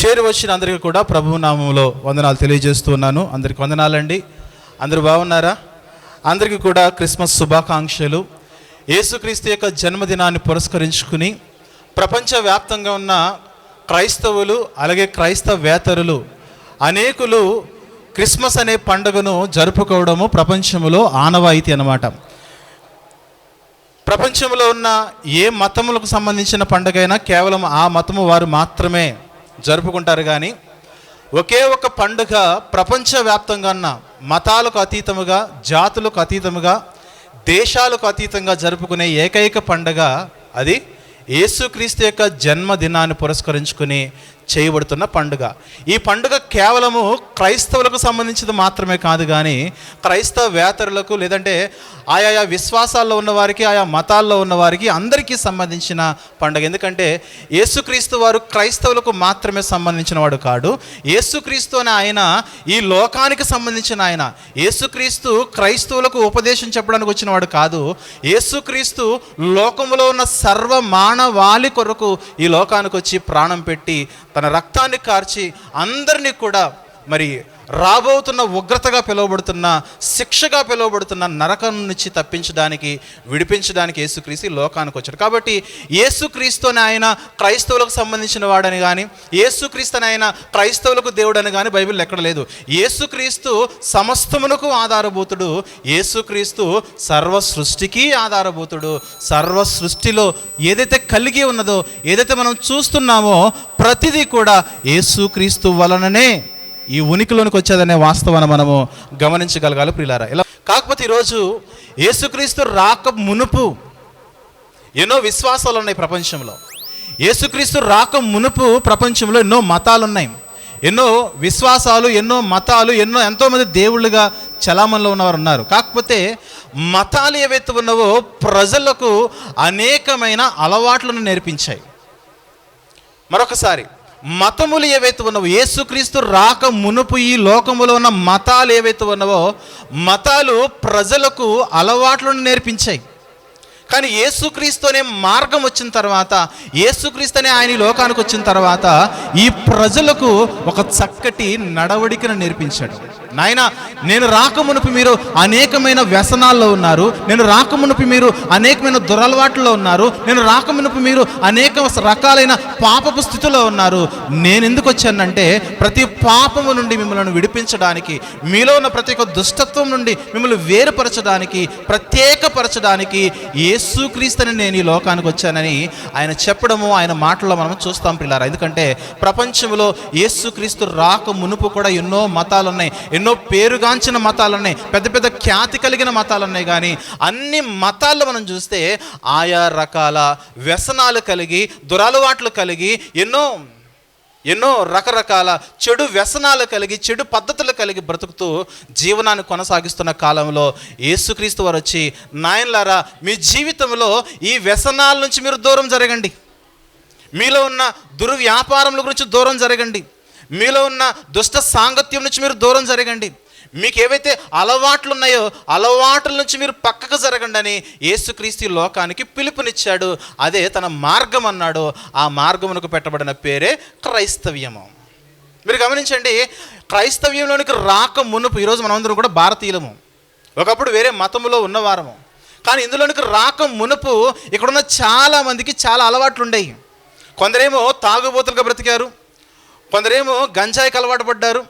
చేరి వచ్చిన అందరికీ కూడా ప్రభువు నామములో వందనాలు తెలియజేస్తూ ఉన్నాను. అందరికి వందనాలండి. అందరూ బాగున్నారా? అందరికీ కూడా క్రిస్మస్ శుభాకాంక్షలు. యేసుక్రీస్తు యొక్క జన్మదినాన్ని పురస్కరించుకుని ప్రపంచవ్యాప్తంగా ఉన్న క్రైస్తవులు అలాగే క్రైస్తవేతరులు అనేకులు క్రిస్మస్ అనే పండుగను జరుపుకోవడము ప్రపంచంలో ఆనవాయితీ అన్నమాట. ప్రపంచంలో ఉన్న ఏ మతములకు సంబంధించిన పండుగైనా కేవలం ఆ మతము వారు మాత్రమే జరుపుకుంటారు. కానీ ఒకే ఒక పండుగ ప్రపంచవ్యాప్తంగా ఉన్న మతాలకు అతీతముగా, జాతులకు అతీతముగా, దేశాలకు అతీతంగా జరుపుకునే ఏకైక పండుగ అది యేసుక్రీస్తు యొక్క జన్మదినాన్ని పురస్కరించుకుని చేయబడుతున్న పండుగ. ఈ పండుగ కేవలము క్రైస్తవులకు సంబంధించింది మాత్రమే కాదు, కానీ క్రైస్తవేతరులకు లేదంటే ఆయా విశ్వాసాల్లో ఉన్నవారికి, ఆయా మతాల్లో ఉన్నవారికి అందరికీ సంబంధించిన పండుగ. ఎందుకంటే యేసుక్రీస్తు వారు క్రైస్తవులకు మాత్రమే సంబంధించిన వాడు కాడు. యేసుక్రీస్తు అనే ఆయన ఈ లోకానికి సంబంధించిన ఆయన. యేసుక్రీస్తు క్రైస్తవులకు ఉపదేశం చెప్పడానికి వచ్చిన వాడు కాదు. యేసుక్రీస్తు లోకంలో ఉన్న సర్వ మానవాళి కొరకు ఈ లోకానికి వచ్చి ప్రాణం పెట్టి తన రక్తాన్ని కార్చి అందరినీ కూడా మరి రాబోతున్న ఉగ్రతగా పిలువబడుతున్న, శిక్షగా పిలువబడుతున్న నరకం నుంచి తప్పించడానికి, విడిపించడానికి యేసుక్రీస్తు లోకానికి వచ్చాడు. కాబట్టి యేసుక్రీస్తు అని ఆయన క్రైస్తవులకు సంబంధించిన వాడని కానీ, యేసుక్రీస్తు అని ఆయన క్రైస్తవులకు దేవుడు అని కానీ బైబిల్లో ఎక్కడ లేదు. యేసుక్రీస్తు సమస్తమునకు ఆధారభూతుడు. యేసుక్రీస్తు సర్వ సృష్టికి ఆధారభూతుడు. సర్వ సృష్టిలో ఏదైతే కలిగి ఉన్నదో, ఏదైతే మనం చూస్తున్నామో ప్రతిదీ కూడా యేసుక్రీస్తు వలననే ఈ ఉనికిలోనికి వచ్చేదనే వాస్తవాన్ని మనము గమనించగలగాలి ప్రియులారా. ఇలా కాకపోతే ఈరోజు యేసుక్రీస్తు రాక మునుపు ఎన్నో విశ్వాసాలు ఉన్నాయి ప్రపంచంలో. యేసుక్రీస్తు రాక మునుపు ప్రపంచంలో ఎన్నో మతాలు ఉన్నాయి, ఎన్నో విశ్వాసాలు, ఎన్నో మతాలు, ఎంతోమంది దేవుళ్ళుగా చలామణిలో ఉన్నవారు ఉన్నారు. కాకపోతే మతాలు ఏవైతే ఉన్నావో ప్రజలకు అనేకమైన అలవాట్లను నేర్పించాయి. మరొకసారి, మతములు ఏవైతే ఉన్నావో, యేసుక్రీస్తు రాక మునుపు ఈ లోకములో ఉన్న మతాలు ఏవైతే ఉన్నావో మతాలు ప్రజలకు అలవాట్లను నేర్పించాయి. కానీ యేసుక్రీస్తు అనే మార్గం వచ్చిన తర్వాత, యేసుక్రీస్తు అనే ఆయన లోకానికి వచ్చిన తర్వాత ఈ ప్రజలకు ఒక చక్కటి నడవడికను నేర్పించాడు. నాయన, నేను రాకమునుపు మీరు అనేకమైన వ్యసనాల్లో ఉన్నారు, నేను రాకమునుపు మీరు అనేకమైన దురలవాట్లలో ఉన్నారు, నేను రాకమునుపు మీరు అనేక రకాలైన పాపపు స్థితిలో ఉన్నారు. నేను ఎందుకు వచ్చానంటే ప్రతి పాపము నుండి మిమ్మల్ని విడిపించడానికి, మీలో ఉన్న ప్రతి ఒక్క దుష్టత్వం నుండి మిమ్మల్ని వేరుపరచడానికి, ప్రత్యేకపరచడానికి యేసుక్రీస్తుని నేను ఈ లోకానికి వచ్చానని ఆయన చెప్పడము, ఆయన మాటల్లో మనం చూస్తాం పిల్లారా. ఎందుకంటే ప్రపంచంలో యేసుక్రీస్తు రాక మునుపు కూడా ఎన్నో మతాలు ఉన్నాయి, ఎన్నో పేరుగాంచిన మతాలు ఉన్నాయి, పెద్ద పెద్ద ఖ్యాతి కలిగిన మతాలు ఉన్నాయి. కానీ అన్ని మతాల్లో మనం చూస్తే ఆయా రకాల వ్యసనాలు కలిగి, దురలవాట్లు కలిగి, ఎన్నో రకరకాల చెడు వ్యసనాలు కలిగి, చెడు పద్ధతులు కలిగి బ్రతుకుతూ జీవనాన్ని కొనసాగిస్తున్న కాలంలో యేసుక్రీస్తు వారు వచ్చి, నాయనలారా మీ జీవితంలో ఈ వ్యసనాల నుంచి మీరు దూరం జరగండి, మీలో ఉన్న దుర్వ్యాపారముల గురించి దూరం జరగండి, మీలో ఉన్న దుష్ట సాంగత్యం నుంచి మీరు దూరం జరగండి, మీకు ఏవైతే అలవాట్లు ఉన్నాయో అలవాట్ల నుంచి మీరు పక్కకు జరగండి అని యేసుక్రీస్తు లోకానికి పిలుపునిచ్చాడు. అదే తన మార్గం అన్నాడు. ఆ మార్గమునకు పెట్టబడిన పేరే క్రైస్తవ్యము. మీరు గమనించండి, క్రైస్తవ్యంలోనికి రాక మునుపు, ఈరోజు మనమందరం కూడా భారతీయులము, ఒకప్పుడు వేరే మతములో ఉన్నవారము. కానీ ఇందులోనికి రాక మునుపు ఇక్కడున్న చాలామందికి చాలా అలవాట్లు ఉండేవి. కొందరేమో తాగుబోతులుగా బ్రతికారు, కొందరేమో గంజాయికి అలవాటు పడ్డారు,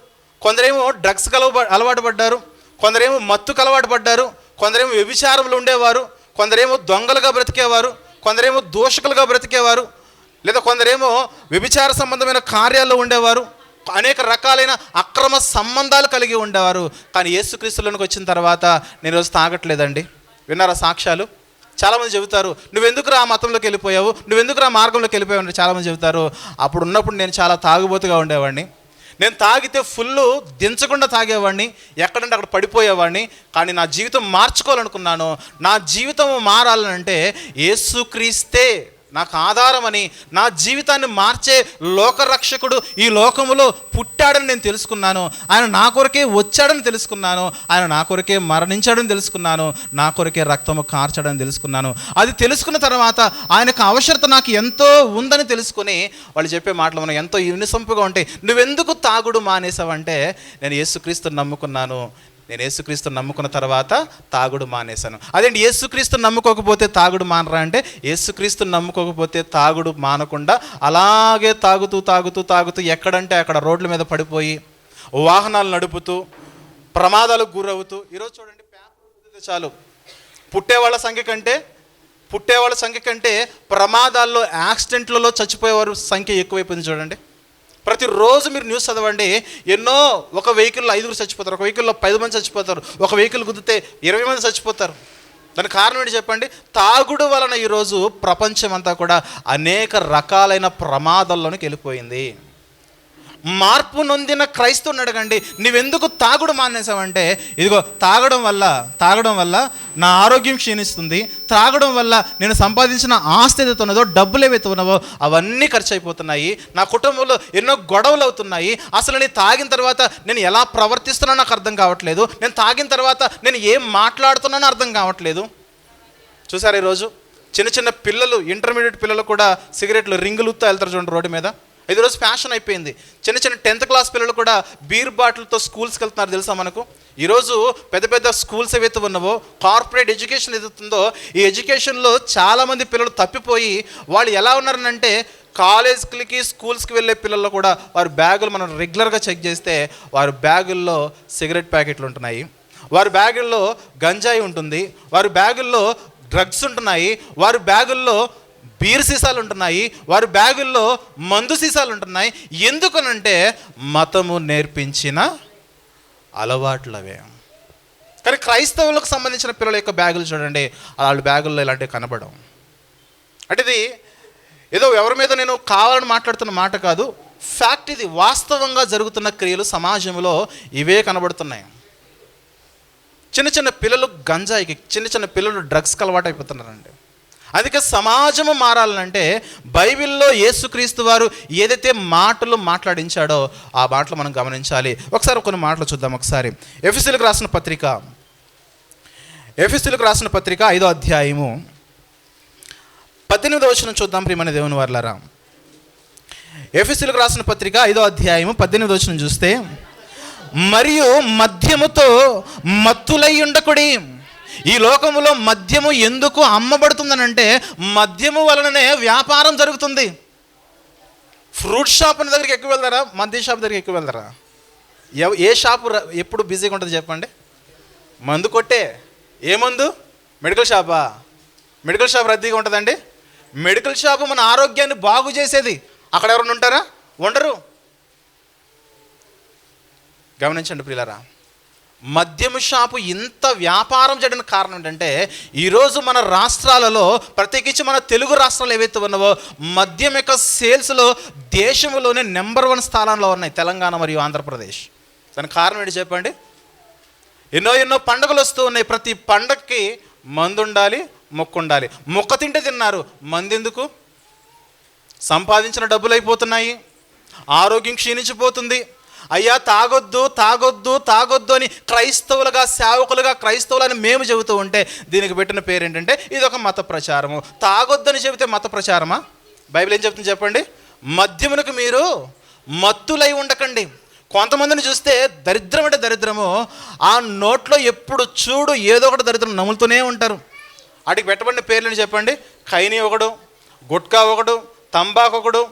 కొందరేమో డ్రగ్స్కి అలవాటు పడ్డారు, కొందరేమో మత్తుకు అలవాటు పడ్డారు, కొందరేమో వ్యభిచారంలో ఉండేవారు, కొందరేమో దొంగలుగా బ్రతికేవారు, కొందరేమో దూషకులుగా బ్రతికేవారు, లేదా కొందరేమో వ్యభిచార సంబంధమైన కార్యాల్లో ఉండేవారు, అనేక రకాలైన అక్రమ సంబంధాలు కలిగి ఉండేవారు. కానీ యేసుక్రీస్తులోనికి వచ్చిన తర్వాత నేను రోజు తాగట్లేదండి. విన్నారా సాక్ష్యాలు? చాలామంది చెబుతారు, నువ్వెందుకు ఆ మతంలోకి వెళ్ళిపోయావు, నువ్వెందుకు ఆ మార్గంలోకి వెళ్ళిపోయావు అంటే చాలామంది చెబుతారు, అప్పుడు ఉన్నప్పుడు నేను చాలా తాగుబోతుగా ఉండేవాడిని, నేను తాగితే ఫుల్లు దించకుండా తాగేవాడిని, ఎక్కడంటే అక్కడ పడిపోయేవాడిని. కానీ నా జీవితం మార్చుకోవాలనుకున్నాను. నా జీవితం మారాలంటే యేసుక్రీస్తే నాకు ఆధారమని, నా జీవితాన్ని మార్చే లోకరక్షకుడు ఈ లోకములో పుట్టాడని నేను తెలుసుకున్నాను. ఆయన నా కొరకే వచ్చాడని తెలుసుకున్నాను. ఆయన నా కొరకే మరణించాడని తెలుసుకున్నాను. నా కొరకే రక్తము కార్చాడని తెలుసుకున్నాను. అది తెలుసుకున్న తర్వాత ఆయనకు అవసరత నాకు ఎంతో ఉందని తెలుసుకుని వాళ్ళు చెప్పే మాటలు మనం ఎంతో వినసొంపుగా ఉంటాయి. నువ్వెందుకు తాగుడు మానేసావంటే, నేను యేసుక్రీస్తుని నమ్ముకున్నాను, నేను యేసుక్రీస్తుని నమ్ముకున్న తర్వాత తాగుడు మానేశాను. అదేంటి యేసుక్రీస్తుని నమ్ముకోకపోతే తాగుడు మానరా అంటే, యేసుక్రీస్తుని నమ్ముకోకపోతే తాగుడు మానకుండా అలాగే తాగుతూ తాగుతూ తాగుతూ ఎక్కడంటే అక్కడ రోడ్ల మీద పడిపోయి వాహనాలు నడుపుతూ ప్రమాదాలకు గురవుతూ, ఈరోజు చూడండి పేపర్ చాలు పుట్టేవాళ్ళ సంఖ్య కంటే ప్రమాదాల్లో యాక్సిడెంట్లలో చచ్చిపోయేవారు సంఖ్య ఎక్కువైపోయింది. చూడండి, ప్రతిరోజు మీరు న్యూస్ చదవండి, ఎన్నో, ఒక వెహికల్లో 5 చచ్చిపోతారు, ఒక వెహికల్లో 10 మంది చచ్చిపోతారు, ఒక వెహికల్ గుద్దితే 20 మంది చచ్చిపోతారు. దానికి కారణం ఏంటి చెప్పండి? తాగుడు వలన ఈరోజు ప్రపంచం అంతా కూడా అనేక రకాలైన ప్రమాదాల్లోనికి వెళ్ళిపోయింది. మార్పు నొందిన క్రైస్తవుని అడగండి, నువ్వెందుకు తాగుడు మానేసావంటే, ఇదిగో తాగడం వల్ల నా ఆరోగ్యం క్షీణిస్తుంది, తాగడం వల్ల నేను సంపాదించిన ఆస్తి ఏదైతే ఉన్నదో, డబ్బులు ఏవైతే ఉన్నావో అవన్నీ ఖర్చు అయిపోతున్నాయి, నా కుటుంబంలో ఎన్నో గొడవలు అవుతున్నాయి, అసలు నేను తాగిన తర్వాత నేను ఎలా ప్రవర్తిస్తున్నానో నాకు అర్థం కావట్లేదు, నేను తాగిన తర్వాత నేను ఏం మాట్లాడుతున్నానో అర్థం కావట్లేదు. చూసారు, ఈరోజు చిన్న చిన్న పిల్లలు, ఇంటర్మీడియట్ పిల్లలు కూడా సిగరెట్లు రింగులుతో వెళ్తారు చూడండి రోడ్డు మీద. ఇది రోజు ఫ్యాషన్ అయిపోయింది. చిన్న 10th క్లాస్ పిల్లలు కూడా బీర్ బాటిల్తో స్కూల్స్కి వెళ్తున్నారు, తెలుసా మనకు? ఈరోజు పెద్ద పెద్ద స్కూల్స్ ఏవైతే ఉన్నావో, కార్పొరేట్ ఎడ్యుకేషన్ ఏదైతుందో, ఈ ఎడ్యుకేషన్లో చాలామంది పిల్లలు తప్పిపోయి వాళ్ళు ఎలా ఉన్నారనంటే, కాలేజ్కి స్కూల్స్కి వెళ్ళే పిల్లల్లో కూడా వారి బ్యాగులు మనం రెగ్యులర్గా చెక్ చేస్తే వారి బ్యాగుల్లో సిగరెట్ ప్యాకెట్లు ఉంటున్నాయి, వారి బ్యాగుల్లో గంజాయి ఉంటుంది, వారి బ్యాగుల్లో డ్రగ్స్ ఉంటున్నాయి, వారి బ్యాగుల్లో బీర్ సీసాలు ఉంటున్నాయి, వారి బ్యాగుల్లో మందు సీసాలు ఉంటున్నాయి. ఎందుకనంటే మతము నేర్పించిన అలవాట్లవే. కానీ క్రైస్తవులకు సంబంధించిన పిల్లల యొక్క బ్యాగులు చూడండి, వాళ్ళ బ్యాగుల్లో ఇలాంటివి కనబడవు. అంటే ఇది ఏదో ఎవరి మీద నేను కావాలని మాట్లాడుతున్న మాట కాదు, ఫ్యాక్ట్. ఇది వాస్తవంగా జరుగుతున్న క్రియలు సమాజంలో ఇవే కనబడుతున్నాయి. చిన్న పిల్లలు గంజాయికి, చిన్న పిల్లలు డ్రగ్స్కి అలవాటు అయిపోతున్నారండి. అందుకే సమాజము మారాలంటే బైబిల్లో యేసుక్రీస్తు వారు ఏదైతే మాటలు మాట్లాడించాడో ఆ మాటలు మనం గమనించాలి. ఒకసారి కొన్ని మాటలు చూద్దాం. ఒకసారి ఎఫెసీయులకు రాసిన పత్రిక 5వ అధ్యాయము 18వ వచనం చూద్దాం. ప్రియమైన దేవుని వారలారా, ఎఫెసీయులకు రాసిన పత్రిక 5వ అధ్యాయము 18వ వచనం చూస్తే, మరియు మద్యముతో మత్తులై ఉండకుడి. ఈ లోకములో మద్యము ఎందుకు అమ్మబడుతుందనంటే, మద్యము వలననే వ్యాపారం జరుగుతుంది. ఫ్రూట్ షాప్ దగ్గరికి ఎక్కువ వెళ్తారా, మద్య షాప్ దగ్గరికి ఎక్కువ వెళ్తారా? ఏ షాపు ఎప్పుడు బిజీగా ఉంటుంది చెప్పండి? మందు కొట్టే. ఏ మందు? మెడికల్ షాపా? మెడికల్ షాప్ రద్దీగా ఉంటుందండి. మెడికల్ షాపు మన ఆరోగ్యాన్ని బాగు చేసేది. అక్కడ ఎవరైనా ఉంటారా? ఉండరు. గమనించండి ప్రియులారా, మద్యము షాపు ఇంత వ్యాపారం చేయడానికి కారణం ఏంటంటే, ఈరోజు మన రాష్ట్రాలలో, ప్రత్యేకించి మన తెలుగు రాష్ట్రాలు ఏవైతే ఉన్నావో, మద్యం యొక్క సేల్స్లో దేశంలోనే నెంబర్ 1 స్థానంలో ఉన్నాయి తెలంగాణ మరియు ఆంధ్రప్రదేశ్. దానికి కారణం ఏంటి చెప్పండి? ఎన్నో పండుగలు వస్తూ ఉన్నాయి. ప్రతి పండగకి మందు ఉండాలి, మొక్కు ఉండాలి. మొక్క తింటే తిన్నారు, మందు ఎందుకు? సంపాదించిన డబ్బులు అయిపోతున్నాయి, ఆరోగ్యం క్షీణించిపోతుంది. అయ్యా తాగొద్దు అని క్రైస్తవులుగా, సేవకులుగా, క్రైస్తవులని మేము చెబుతూ ఉంటే దీనికి పెట్టిన పేరు ఏంటంటే, ఇది ఒక మత ప్రచారము. తాగొద్దని చెబితే మత ప్రచారమా? బైబిల్ ఏం చెప్తుంది చెప్పండి? మద్యమునకు మీరు మత్తులై ఉండకండి. కొంతమందిని చూస్తే దరిద్రం అంటే దరిద్రము, ఆ నోట్లో ఎప్పుడు చూడు ఏదో ఒకటి దరిద్రం నములుతూనే ఉంటారు. వాటికి పెట్టబడిన పేర్లని చెప్పండి? ఖైనీ ఒకడు, గుట్కా ఒకడు, తంబాకు ఒకడు,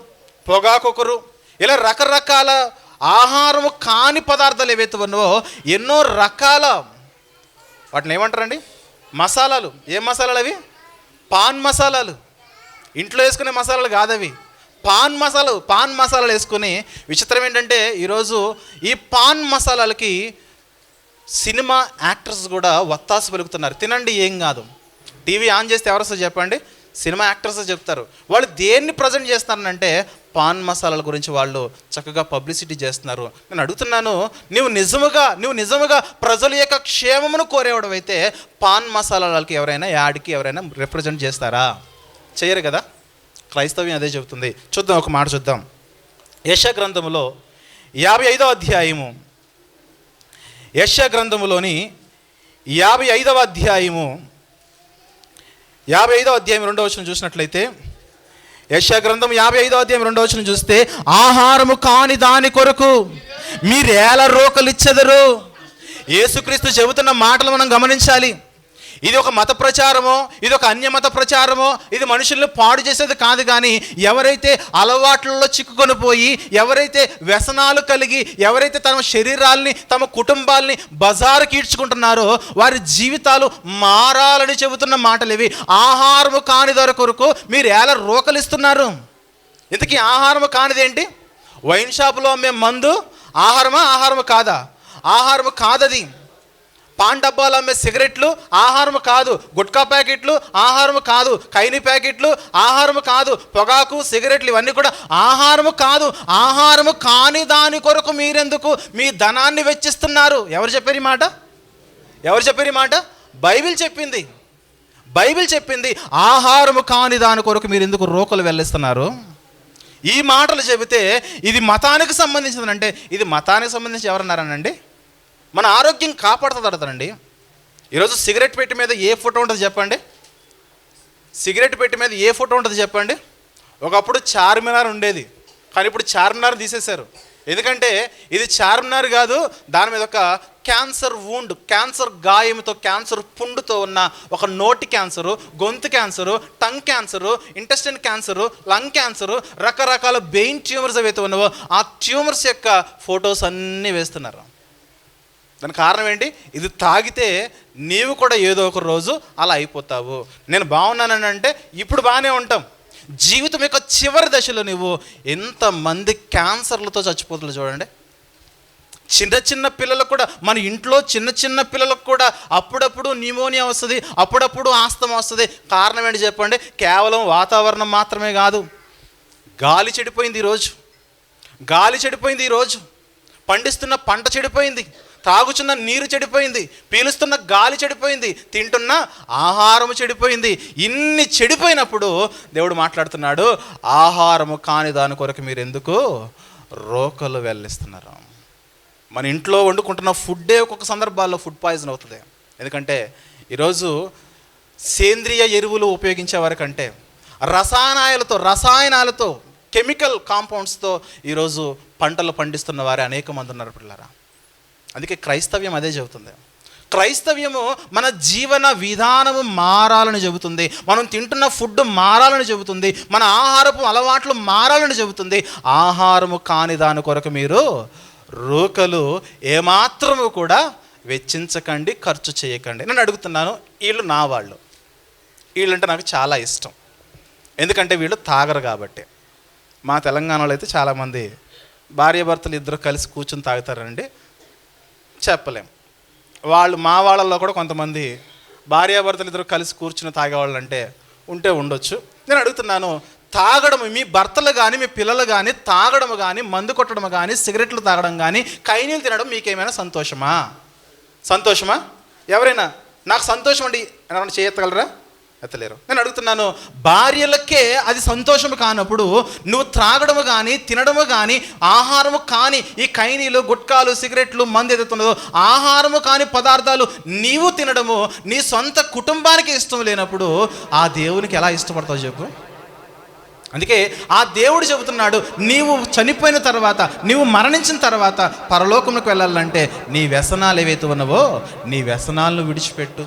పొగాకొకరు, ఇలా రకరకాల ఆహారము కాని పదార్థాలు ఏవైతే ఉన్నావో ఎన్నో రకాల, వాటిని ఏమంటారండి? మసాలాలు. ఏం మసాలాలు అవి? పాన్ మసాలాలు. ఇంట్లో వేసుకునే మసాలాలు కాదవి, పాన్ మసాలాలు వేసుకుని. విచిత్రం ఏంటంటే ఈరోజు ఈ పాన్ మసాలాలకి సినిమా యాక్టర్స్ కూడా వత్తాసు పలుకుతున్నారు. తినండి ఏం కాదు. టీవీ ఆన్ చేస్తే ఎవరు వస్తారు చెప్పండి? సినిమా యాక్టర్స్ చెప్తారు. వాళ్ళు దేన్ని ప్రజెంట్ చేస్తున్నారంటే పాన్ మసాలాల గురించి వాళ్ళు చక్కగా పబ్లిసిటీ చేస్తున్నారు. నేను అడుగుతున్నాను, నువ్వు నిజముగా ప్రజల యొక్క క్షేమమును కోరేవాడు అయితే పాన్ మసాలాలకి ఎవరైనా యాడ్కి ఎవరైనా రిప్రజెంట్ చేస్తారా? చేయరు కదా. క్రైస్తవ్యం అదే చెబుతుంది. చూద్దాం, ఒక మాట చూద్దాం. యెషయా గ్రంథములో 55వ అధ్యాయము, యెషయా గ్రంథములోని 55వ అధ్యాయము 2వ వచనం చూసినట్లయితే, యెషయా గ్రంథం 55వ అధ్యాయం 2వ వచనం చూస్తే, ఆహారము కాని దాని కొరకు మీరేల రోకలిచ్చెదరు. యేసుక్రీస్తు చెబుతున్న మాటలు మనం గమనించాలి. ఇది ఒక మత ప్రచారమో, ఇది ఒక అన్యమత ప్రచారమో, ఇది మనుషుల్ని పాడు చేసేది కాదు. కానీ ఎవరైతే అలవాట్లలో చిక్కుకొని పోయి, ఎవరైతే వ్యసనాలు కలిగి, ఎవరైతే తమ శరీరాల్ని, తమ కుటుంబాల్ని బజారుకి ఈడ్చుకుంటున్నారో వారి జీవితాలు మారాలని చెబుతున్న మాటలు ఇవి. ఆహారము కాని దాని కొరకు మీరు ఎలా రోకలిస్తున్నారు? ఇంతకీ ఆహారము కానిదేంటి? వైన్ షాపులో అమ్మే మందు ఆహారమా? ఆహారము కాదా? ఆహారము కాదది. పాన్ డబ్బాలు అమ్మే సిగరెట్లు ఆహారము కాదు. గుట్కా ప్యాకెట్లు ఆహారము కాదు. కైని ప్యాకెట్లు ఆహారము కాదు. పొగాకు, సిగరెట్లు ఇవన్నీ కూడా ఆహారము కాదు. ఆహారము కాని దాని కొరకు మీరెందుకు మీ ధనాన్ని వెచ్చిస్తున్నారు? ఎవరు చెప్పారు ఈ మాట? ఎవరు చెప్పారు ఈ మాట? బైబిల్ చెప్పింది. బైబిల్ చెప్పింది ఆహారము కాని దాని కొరకు మీరు ఎందుకు రోకలు వెళ్ళిస్తున్నారు? ఈ మాటలు చెబితే ఇది మతానికి సంబంధించిందంటే, ఇది మతానికి సంబంధించి ఎవరన్నారనండి? మన ఆరోగ్యం కాపాడుతుందండి. ఈరోజు సిగరెట్ పెట్టి మీద ఏ ఫోటో ఉంటుంది చెప్పండి? సిగరెట్ పెట్టి మీద ఏ ఫోటో ఉంటుంది చెప్పండి? ఒకప్పుడు చార్మినార్ ఉండేది, కానీ ఇప్పుడు చార్మినార్ తీసేశారు. ఎందుకంటే ఇది చార్మినార్ కాదు, దాని మీద ఒక క్యాన్సర్ వూండ్, క్యాన్సర్ గాయంతో, క్యాన్సర్ పుండుతో ఉన్న ఒక నోటి క్యాన్సరు, గొంతు cancer, tongue cancer, intestine cancer, lung cancer, రకరకాల బ్రెయిన్ ట్యూమర్స్ ఏవైతే ఉన్నావో ఆ ట్యూమర్స్ యొక్క ఫొటోస్ అన్నీ వేస్తున్నారు. దానికి కారణం ఏంటి? ఇది తాగితే నీవు కూడా ఏదో ఒక రోజు అలా అయిపోతావు. నేను బాగున్నానని అంటే ఇప్పుడు బాగానే ఉంటాం. జీవితం యొక్క చివరి దశలో నువ్వు ఎంతమంది క్యాన్సర్లతో చచ్చిపోతుంది చూడండి. చిన్న చిన్న పిల్లలకు కూడా, మన ఇంట్లో చిన్న చిన్న పిల్లలకు కూడా అప్పుడప్పుడు న్యూమోనియా వస్తుంది, అప్పుడప్పుడు ఆస్తమా వస్తుంది. కారణం ఏంటి చెప్పండి? కేవలం వాతావరణం మాత్రమే కాదు, గాలి చెడిపోయింది ఈరోజు. గాలి చెడిపోయింది ఈరోజు. పండిస్తున్న పంట చెడిపోయింది, తాగుచున్న నీరు చెడిపోయింది, పీలుస్తున్న గాలి చెడిపోయింది, తింటున్న ఆహారము చెడిపోయింది. ఇన్ని చెడిపోయినప్పుడు దేవుడు మాట్లాడుతున్నాడు, ఆహారము కాని దాని కొరకు మీరు ఎందుకు రోకలు వెళ్ళిస్తున్నారు? మన ఇంట్లో వండుకుంటున్న ఫుడ్డే ఒక్కొక్క సందర్భాల్లో ఫుడ్ పాయిజన్ అవుతుంది. ఎందుకంటే ఈరోజు సేంద్రియ ఎరువులు ఉపయోగించే వరకంటే రసాయనాలతో కెమికల్ కాంపౌండ్స్తో ఈరోజు పంటలు పండిస్తున్న వారే అనేక మంది ఉన్నారు పిల్లరా. అందుకే క్రైస్తవ్యం అదే చెబుతుంది. క్రైస్తవ్యము మన జీవన విధానము మారాలని చెబుతుంది. మనం తింటున్న ఫుడ్ మారాలని చెబుతుంది. మన ఆహారపు అలవాట్లు మారాలని చెబుతుంది. ఆహారము కాని దాని కొరకు మీరు రోకలు ఏమాత్రము కూడా వెచ్చించకండి, ఖర్చు చేయకండి. నేను అడుగుతున్నాను, వీళ్ళు నా వాళ్ళు, వీళ్ళంటే నాకు చాలా ఇష్టం. ఎందుకంటే వీళ్ళు తాగరు కాబట్టి. మా తెలంగాణలో అయితే చాలామంది భార్యాభర్తలు ఇద్దరు కలిసి కూర్చొని తాగుతారండి. చెప్పలేం. మా వాళ్ళల్లో కూడా కొంతమంది భార్యాభర్తలు ఇద్దరు కలిసి కూర్చుని తాగేవాళ్ళు అంటే ఉండొచ్చు. నేను అడుగుతున్నాను, తాగడం, మీ భర్తలు కానీ మీ పిల్లలు కానీ తాగడం కానీ, మందు కొట్టడం కానీ, సిగరెట్లు తాగడం కానీ, కైనీళ్ళు తినడం మీకేమైనా సంతోషమా? ఎవరైనా నాకు సంతోషం అండి ఎవరైనా చేయగలరా? ఎత్తలేరు. నేను అడుగుతున్నాను, భార్యలకే అది సంతోషము కానప్పుడు నువ్వు త్రాగడము కానీ, తినడము కానీ, ఆహారము కానీ, ఈ కైనీలు, గుట్కాలు, సిగరెట్లు, మందు ఎదుగుతున్నదో ఆహారము కానీ పదార్థాలు నీవు తినడము నీ సొంత కుటుంబానికి ఇష్టం లేనప్పుడు ఆ దేవునికి ఎలా ఇష్టపడతావు చెప్పు? అందుకే ఆ దేవుడు చెబుతున్నాడు, నీవు చనిపోయిన తర్వాత, నీవు మరణించిన తర్వాత పరలోకంలోకి వెళ్ళాలంటే నీ వ్యసనాలు ఏవైతే ఉన్నావో నీ వ్యసనాలను విడిచిపెట్టు.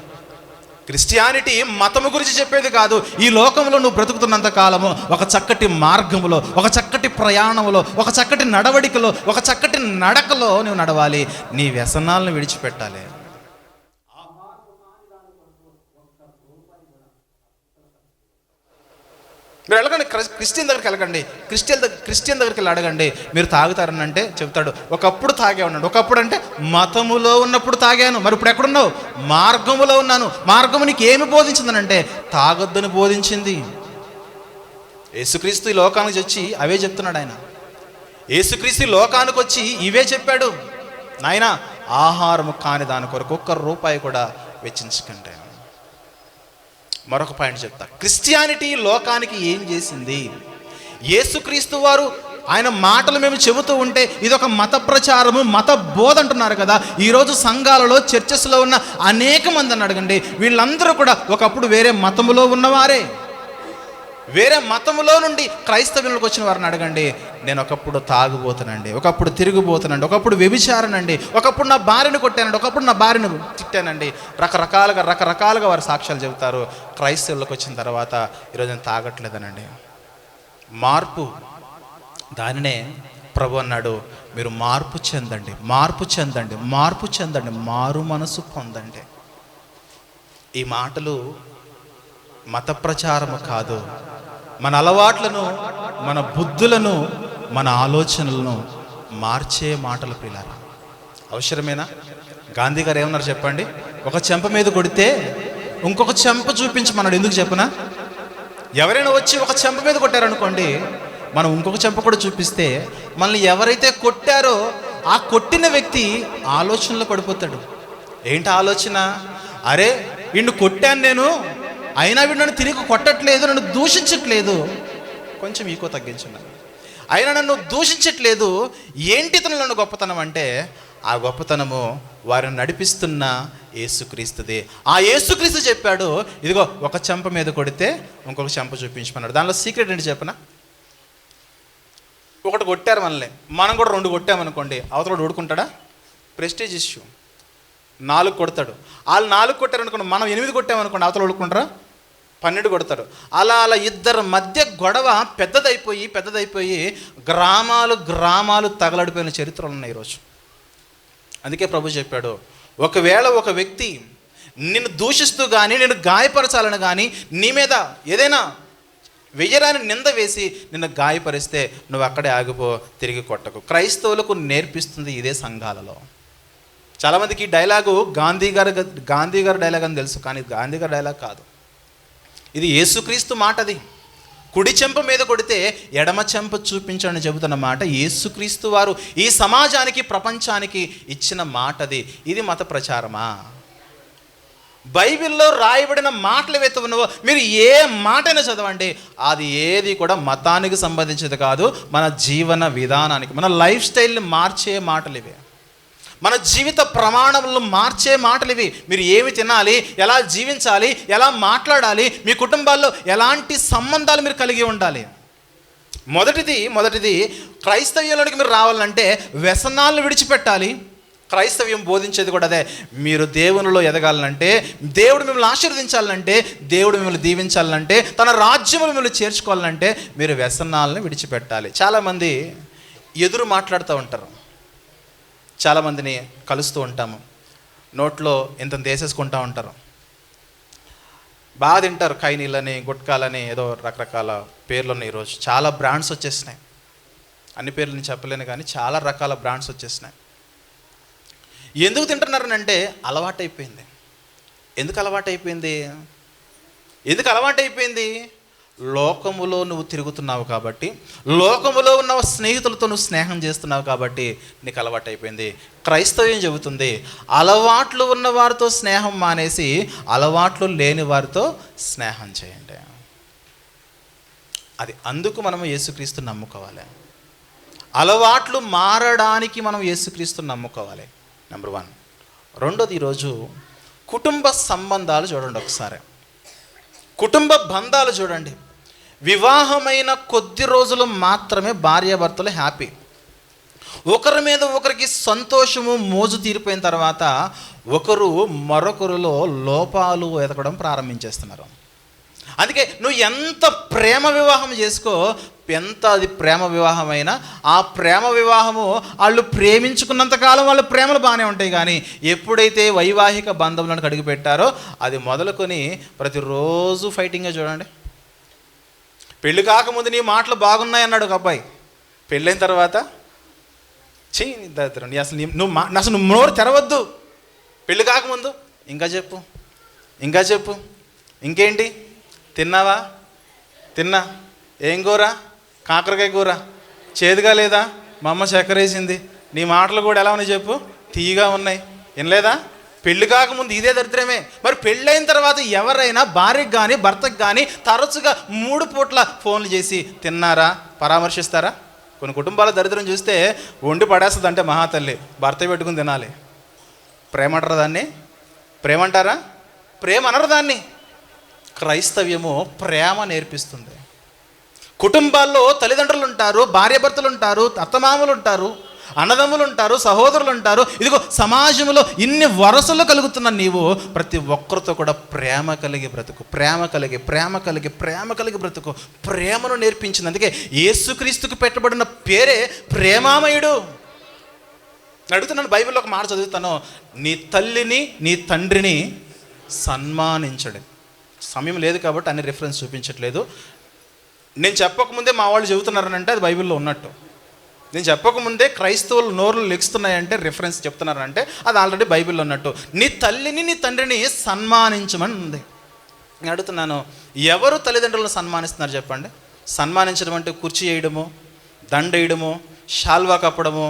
క్రిస్టియానిటీ మతము గురించి చెప్పేది కాదు. ఈ లోకంలో నువ్వు బ్రతుకుతున్నంత కాలము ఒక చక్కటి మార్గములో, ఒక చక్కటి ప్రయాణంలో, ఒక చక్కటి నడవడికలో, ఒక చక్కటి నడకలో నువ్వు నడవాలి. నీ వ్యసనాలను విడిచిపెట్టాలి. మీరు వెళ్ళకండి, క్రిస్టియన్ దగ్గరికి వెళ్ళకండి, క్రిస్టియన్ దగ్గరికి వెళ్ళి అడగండి, మీరు తాగుతారని అంటే చెప్తాడు, ఒకప్పుడు తాగే ఉన్నాడు. ఒకప్పుడు అంటే మతములో ఉన్నప్పుడు తాగాను, మరి ఇప్పుడు ఎక్కడున్నావు? మార్గములో ఉన్నాను. మార్గము నీకు ఏమి బోధించిందని అంటే తాగొద్దని బోధించింది. యేసుక్రీస్తు ఈ లోకానికి వచ్చి అవే చెప్తున్నాడు. ఆయన యేసుక్రీస్తు లోకానికి వచ్చి ఇవే చెప్పాడు. నాయన, ఆహారము కాని దాని కొరకు ఒక్క రూపాయి కూడా వెచ్చించకండి. మరొక పాయింట్ చెప్తా. క్రిస్టియానిటీ లోకానికి ఏం చేసింది? యేసుక్రీస్తు వారు ఆయన మాటలు మేము చెబుతూ ఉంటే ఇదొక మత ప్రచారము, మత బోధ అంటున్నారు కదా. ఈరోజు సంఘాలలో, చర్చెస్లో ఉన్న అనేక మంది అని అడగండి, వీళ్ళందరూ కూడా ఒకప్పుడు వేరే మతములో ఉన్నవారే. వేరే మతములో నుండి క్రైస్తవ్యంలోకి వచ్చిన వారిని అడగండి, నేను ఒకప్పుడు తాగుబోతానండి, ఒకప్పుడు తిరిగిపోతానండి, ఒకప్పుడు వ్యభిచారనండి, ఒకప్పుడు నా భార్యను కొట్టానండి, ఒకప్పుడు నా భార్యను తిట్టానండి, రకరకాలుగా వారు సాక్ష్యాలు చెబుతారు. క్రైస్తవులకు వచ్చిన తర్వాత ఈరోజు నేను తాగట్లేదనండి. మార్పు, దానినే ప్రభు అన్నాడు, మీరు మార్పు చెందండి, మార్పు చెందండి, మార్పు చెందండి, మారు మనసు పొందండి. ఈ మాటలు మత ప్రచారము కాదు, మన అలవాట్లను, మన బుద్ధులను, మన ఆలోచనలను మార్చే మాటలు ప్రియులారా. అవసరమేనా? గాంధీ గారు ఏమన్నారు చెప్పండి? ఒక చెంప మీద కొడితే ఇంకొక చెంప చూపించమన్నాడు. ఎందుకు చెప్పనా? ఎవరైనా వచ్చి ఒక చెంప మీద కొట్టారనుకోండి, మనం ఇంకొక చెంప కూడా చూపిస్తే మనల్ని ఎవరైతే కొట్టారో ఆ కొట్టిన వ్యక్తి ఆలోచనలో పడిపోతాడు. ఏంటి ఆలోచన? అరే వీడిని కొట్టాను నేను, అయినా వీడు నన్ను తిరిగి కొట్టట్లేదు, నన్ను దూషించట్లేదు, కొంచెం ఈకో తగ్గించున్నాను, అయినా నన్ను దూషించట్లేదు, ఏంటి ఇతను నన్ను గొప్పతనం అంటే ఆ గొప్పతనము వారిని నడిపిస్తున్న యేసుక్రీస్తుది. ఆ యేసుక్రీస్తు చెప్పాడు, ఇదిగో ఒక చెంప మీద కొడితే ఇంకొక చెంప చూపించమన్నాడు. దానిలో సీక్రెట్ ఏంటి చెప్పనా? ఒకటి కొట్టారు మనల్ని, మనం కూడా 2 కొట్టామనుకోండి, అవతల ఊడుకుంటాడా? Prestige issue. 4 కొడతాడు, వాళ్ళు 4 కొట్టారనుకోండి, మనం 8 కొట్టామనుకోండి, అవతల ఊడుకుంటారా? 12 కొడతారు. అలా ఇద్దరి మధ్య గొడవ పెద్దదైపోయి గ్రామాలు తగలడిపోయిన చరిత్రలు ఉన్నాయి ఈరోజు. అందుకే ప్రభు చెప్పాడు, ఒకవేళ ఒక వ్యక్తి నిన్ను దూషిస్తూ కానీ, నిన్ను గాయపరచాలని కానీ, నీ మీద ఏదైనా వెయ్యరాని నింద వేసి నిన్ను గాయపరిస్తే నువ్వు అక్కడే ఆగిపో, తిరిగి కొట్టకు. క్రైస్తవులకు నేర్పిస్తుంది ఇదే సంఘాలలో. చాలామందికి ఈ డైలాగు గాంధీ గారు డైలాగ్ అని తెలుసు, కానీ గాంధీ గారి డైలాగ్ కాదు, ఇది యేసుక్రీస్తు మాట. అది కుడి చెంప మీద కొడితే ఎడమ చెంప చూపించని చెబుతున్న మాట యేసుక్రీస్తు వారు ఈ సమాజానికి, ప్రపంచానికి ఇచ్చిన మాట. ఇది మత ప్రచారమా? బైబిల్లో రాయబడిన మాటలు ఏవైతే ఉన్నావో మీరు ఏ మాటైనా చదవండి, అది ఏది కూడా మతానికి సంబంధించింది కాదు, మన జీవన విధానానికి, మన లైఫ్ స్టైల్ని మార్చే మాటలు ఇవే, మన జీవిత ప్రమాణములను మార్చే మాటలు ఇవి. మీరు ఏమి తినాలి, ఎలా జీవించాలి, ఎలా మాట్లాడాలి, మీ కుటుంబాల్లో ఎలాంటి సంబంధాలు మీరు కలిగి ఉండాలి. మొదటిది క్రైస్తవ్యంలోనికి మీరు రావాలంటే వ్యసనాలను విడిచిపెట్టాలి. క్రైస్తవ్యం బోధించేది కూడా అదే. మీరు దేవునిలో ఎదగాలంటే, దేవుడు మిమ్మల్ని ఆశీర్వదించాలంటే, దేవుడు మిమ్మల్ని దీవించాలంటే, తన రాజ్యము మిమ్మల్ని చేర్చుకోవాలంటే మీరు వ్యసనాలను విడిచిపెట్టాలి. చాలామంది ఎదురు మాట్లాడుతూ ఉంటారు, చాలామందిని కలుస్తూ ఉంటాము, నోట్లో ఇంత వేసేసుకుంటూ ఉంటారు, బాగా తింటారు, ఖైనీలని, గుట్కాలని, ఏదో రకరకాల పేర్లు ఉన్నాయి. ఈరోజు చాలా బ్రాండ్స్ వచ్చేసినాయి, అన్ని పేర్లు నేను చెప్పలేను కానీ చాలా రకాల బ్రాండ్స్ వచ్చేసినాయి. ఎందుకు తింటున్నారనంటే అలవాటైపోయింది. ఎందుకు అలవాటైపోయింది? లోకములో నువ్వు తిరుగుతున్నావు కాబట్టి, లోకములో ఉన్న స్నేహితులతో నువ్వు స్నేహం చేస్తున్నావు కాబట్టి నీకు అలవాటైపోయింది. క్రైస్తవ్యం చెబుతుంది, అలవాట్లు ఉన్న వారితో స్నేహం మానేసి అలవాట్లు లేని వారితో స్నేహం చేయండి. అది అందుకు మనము యేసుక్రీస్తు నమ్ముకోవాలి. అలవాట్లు మారడానికి మనం యేసుక్రీస్తు నమ్ముకోవాలి. నెంబర్ 1. రెండోది, ఈరోజు కుటుంబ సంబంధాలు చూడండి. ఒకసారి కుటుంబ బంధాలు చూడండి. వివాహమైన కొద్ది రోజులు మాత్రమే భార్యాభర్తలు హ్యాపీ. ఒకరి మీద ఒకరికి సంతోషము, మోజు తీరిపోయిన తర్వాత ఒకరు మరొకరిలో లోపాలు ఎతకడం ప్రారంభించేస్తున్నారు. అందుకే నువ్వు ఎంత ప్రేమ వివాహం చేసుకో, ఎంత అది ప్రేమ వివాహమైనా, ఆ ప్రేమ వివాహము వాళ్ళు ప్రేమించుకున్నంతకాలం వాళ్ళ ప్రేమలు బాగానే ఉంటాయి, కానీ ఎప్పుడైతే వైవాహిక బంధంలోకి అడుగు పెట్టారో అది మొదలుకొని ప్రతిరోజు ఫైటింగే. చూడండి, పెళ్ళి కాకముందు నీ మాటలు బాగున్నాయి అన్నాడు ఒక అబ్బాయి, పెళ్ళైన తర్వాత అసలు నువ్వు నోరు తెరవద్దు. పెళ్ళి కాకముందు ఇంకా చెప్పు, ఇంకేంటి, తిన్నావా? తిన్నా. ఏం కూర? కాకరకాయ కూర. చేదుగా లేదా? మా అమ్మ చక్కెర వేసింది. నీ మాటలు కూడా ఎలా ఉన్నాయి చెప్పు, తీయగా ఉన్నాయి. వినలేదా? పెళ్లి కాకముందు ఇదే దరిద్రమే. మరి పెళ్ళైన తర్వాత ఎవరైనా భార్యకు కానీ భర్తకు కానీ తరచుగా 3 పూట్ల ఫోన్లు చేసి తిన్నారా పరామర్శిస్తారా? కొన్ని కుటుంబాల దరిద్రం చూస్తే వండి పడేస్తుంది అంటే మహాతల్లి భర్త పెట్టుకుని తినాలి. ప్రేమ అంటారా దాన్ని? ప్రేమ అంటారా? ప్రేమ అనరు దాన్ని. క్రైస్తవ్యము ప్రేమ నేర్పిస్తుంది. కుటుంబాల్లో తల్లిదండ్రులు ఉంటారు, భార్యాభర్తలు ఉంటారు, అత్తమామలు ఉంటారు, అన్నదమ్ములు ఉంటారు, సహోదరులు ఉంటారు. ఇదిగో సమాజంలో ఇన్ని వరసలు కలుగుతున్న నీవు ప్రతి ఒక్కరితో కూడా ప్రేమ కలిగి బ్రతుకు, ప్రేమ కలిగి బ్రతుకు. ప్రేమను నేర్పించింది. అందుకే యేసుక్రీస్తుకు పెట్టబడిన పేరే ప్రేమామయుడు. అడుగుతున్నాను, బైబిల్లో ఒక మాట చదువుతాను, నీ తల్లిని నీ తండ్రిని సన్మానించడం. సమయం లేదు కాబట్టి అన్ని రిఫరెన్స్ చూపించట్లేదు. నేను చెప్పకముందే మా వాళ్ళు చెబుతున్నారనంటే అది బైబిల్లో ఉన్నట్టు. నేను చెప్పకముందే క్రైస్తవులు నోర్లు లెగుస్తున్నాయంటే రిఫరెన్స్ చెప్తున్నారంటే అది ఆల్రెడీ బైబిల్లో ఉన్నట్టు. నీ తల్లిని నీ తండ్రిని సన్మానించమని ఉంది. నేను అడుగుతున్నాను, ఎవరు తల్లిదండ్రులను సన్మానిస్తున్నారు చెప్పండి? సన్మానించడం అంటే కుర్చీ వేయడము, దండ వేయడము, శాల్వా కప్పడము,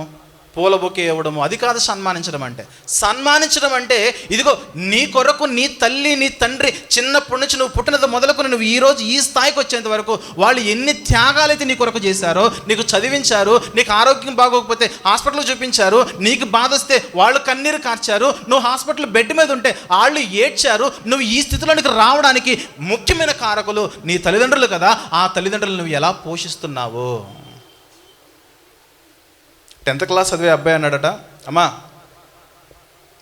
పూల బొకే ఇవ్వడము, అది కాదు సన్మానించడం అంటే. సన్మానించడం అంటే ఇదిగో నీ కొరకు నీ తల్లి నీ తండ్రి చిన్నప్పటి నుంచి నువ్వు పుట్టినది మొదలుకొని నువ్వు ఈరోజు ఈ స్థాయికి వచ్చేంత వరకు వాళ్ళు ఎన్ని త్యాగాలైతే నీ కొరకు చేశారో, నీకు చదివించారు, నీకు ఆరోగ్యం బాగోకపోతే హాస్పిటల్లో చూపించారు, నీకు బాధ వస్తే వాళ్ళు కన్నీరు కార్చారు, నువ్వు హాస్పిటల్ బెడ్ మీద ఉంటే వాళ్ళు ఏడ్చారు. నువ్వు ఈ స్థితిలోనికి రావడానికి ముఖ్యమైన కారకులు నీ తల్లిదండ్రులు కదా. ఆ తల్లిదండ్రులు నువ్వు ఎలా పోషిస్తున్నావు? 10th క్లాస్ చదివే అబ్బాయి అన్నాడట, అమ్మా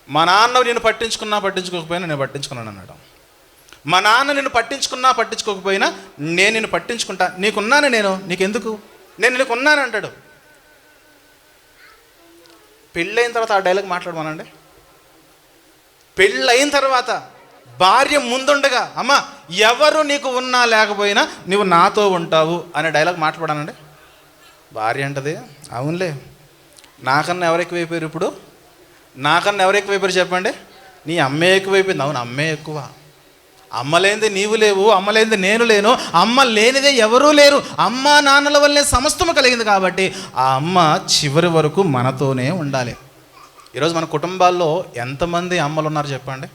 మా నాన్న నేను పట్టించుకోకపోయినా నేను పట్టించుకున్నాను అన్నాడు. మా నాన్న నిన్ను పట్టించుకోకపోయినా నేను నిన్ను పట్టించుకుంటా, నీకున్నాను నేను, నీకెందుకు, నేను నీకున్నాను అంటాడు. పెళ్ళైన తర్వాత ఆ డైలాగ్ మాట్లాడమనండి. పెళ్ళైన తర్వాత భార్య ముందుండగా అమ్మ ఎవరు నీకు ఉన్నా లేకపోయినా నువ్వు నాతో ఉంటావు అనే డైలాగ్ మాట్లాడానండి. భార్య అంటది, అవునులే నాకన్నా ఎవరు ఎక్కువైపోయారు, ఇప్పుడు నాకన్నా ఎవరు ఎక్కువైపోయారు చెప్పండి? నీ అమ్మే ఎక్కువైపోయింది. అవును అమ్మే ఎక్కువ. అమ్మ లేనిదే నీవు లేవు, అమ్మ లేనిదే నేను లేను, అమ్మ లేనిదే ఎవరూ లేరు. అమ్మ నాన్నల వల్లే సమస్తము కలిగింది కాబట్టి ఆ అమ్మ చివరి వరకు మనతోనే ఉండాలి. ఈరోజు మన కుటుంబాల్లో ఎంతమంది అమ్మలు ఉన్నారు చెప్పండి?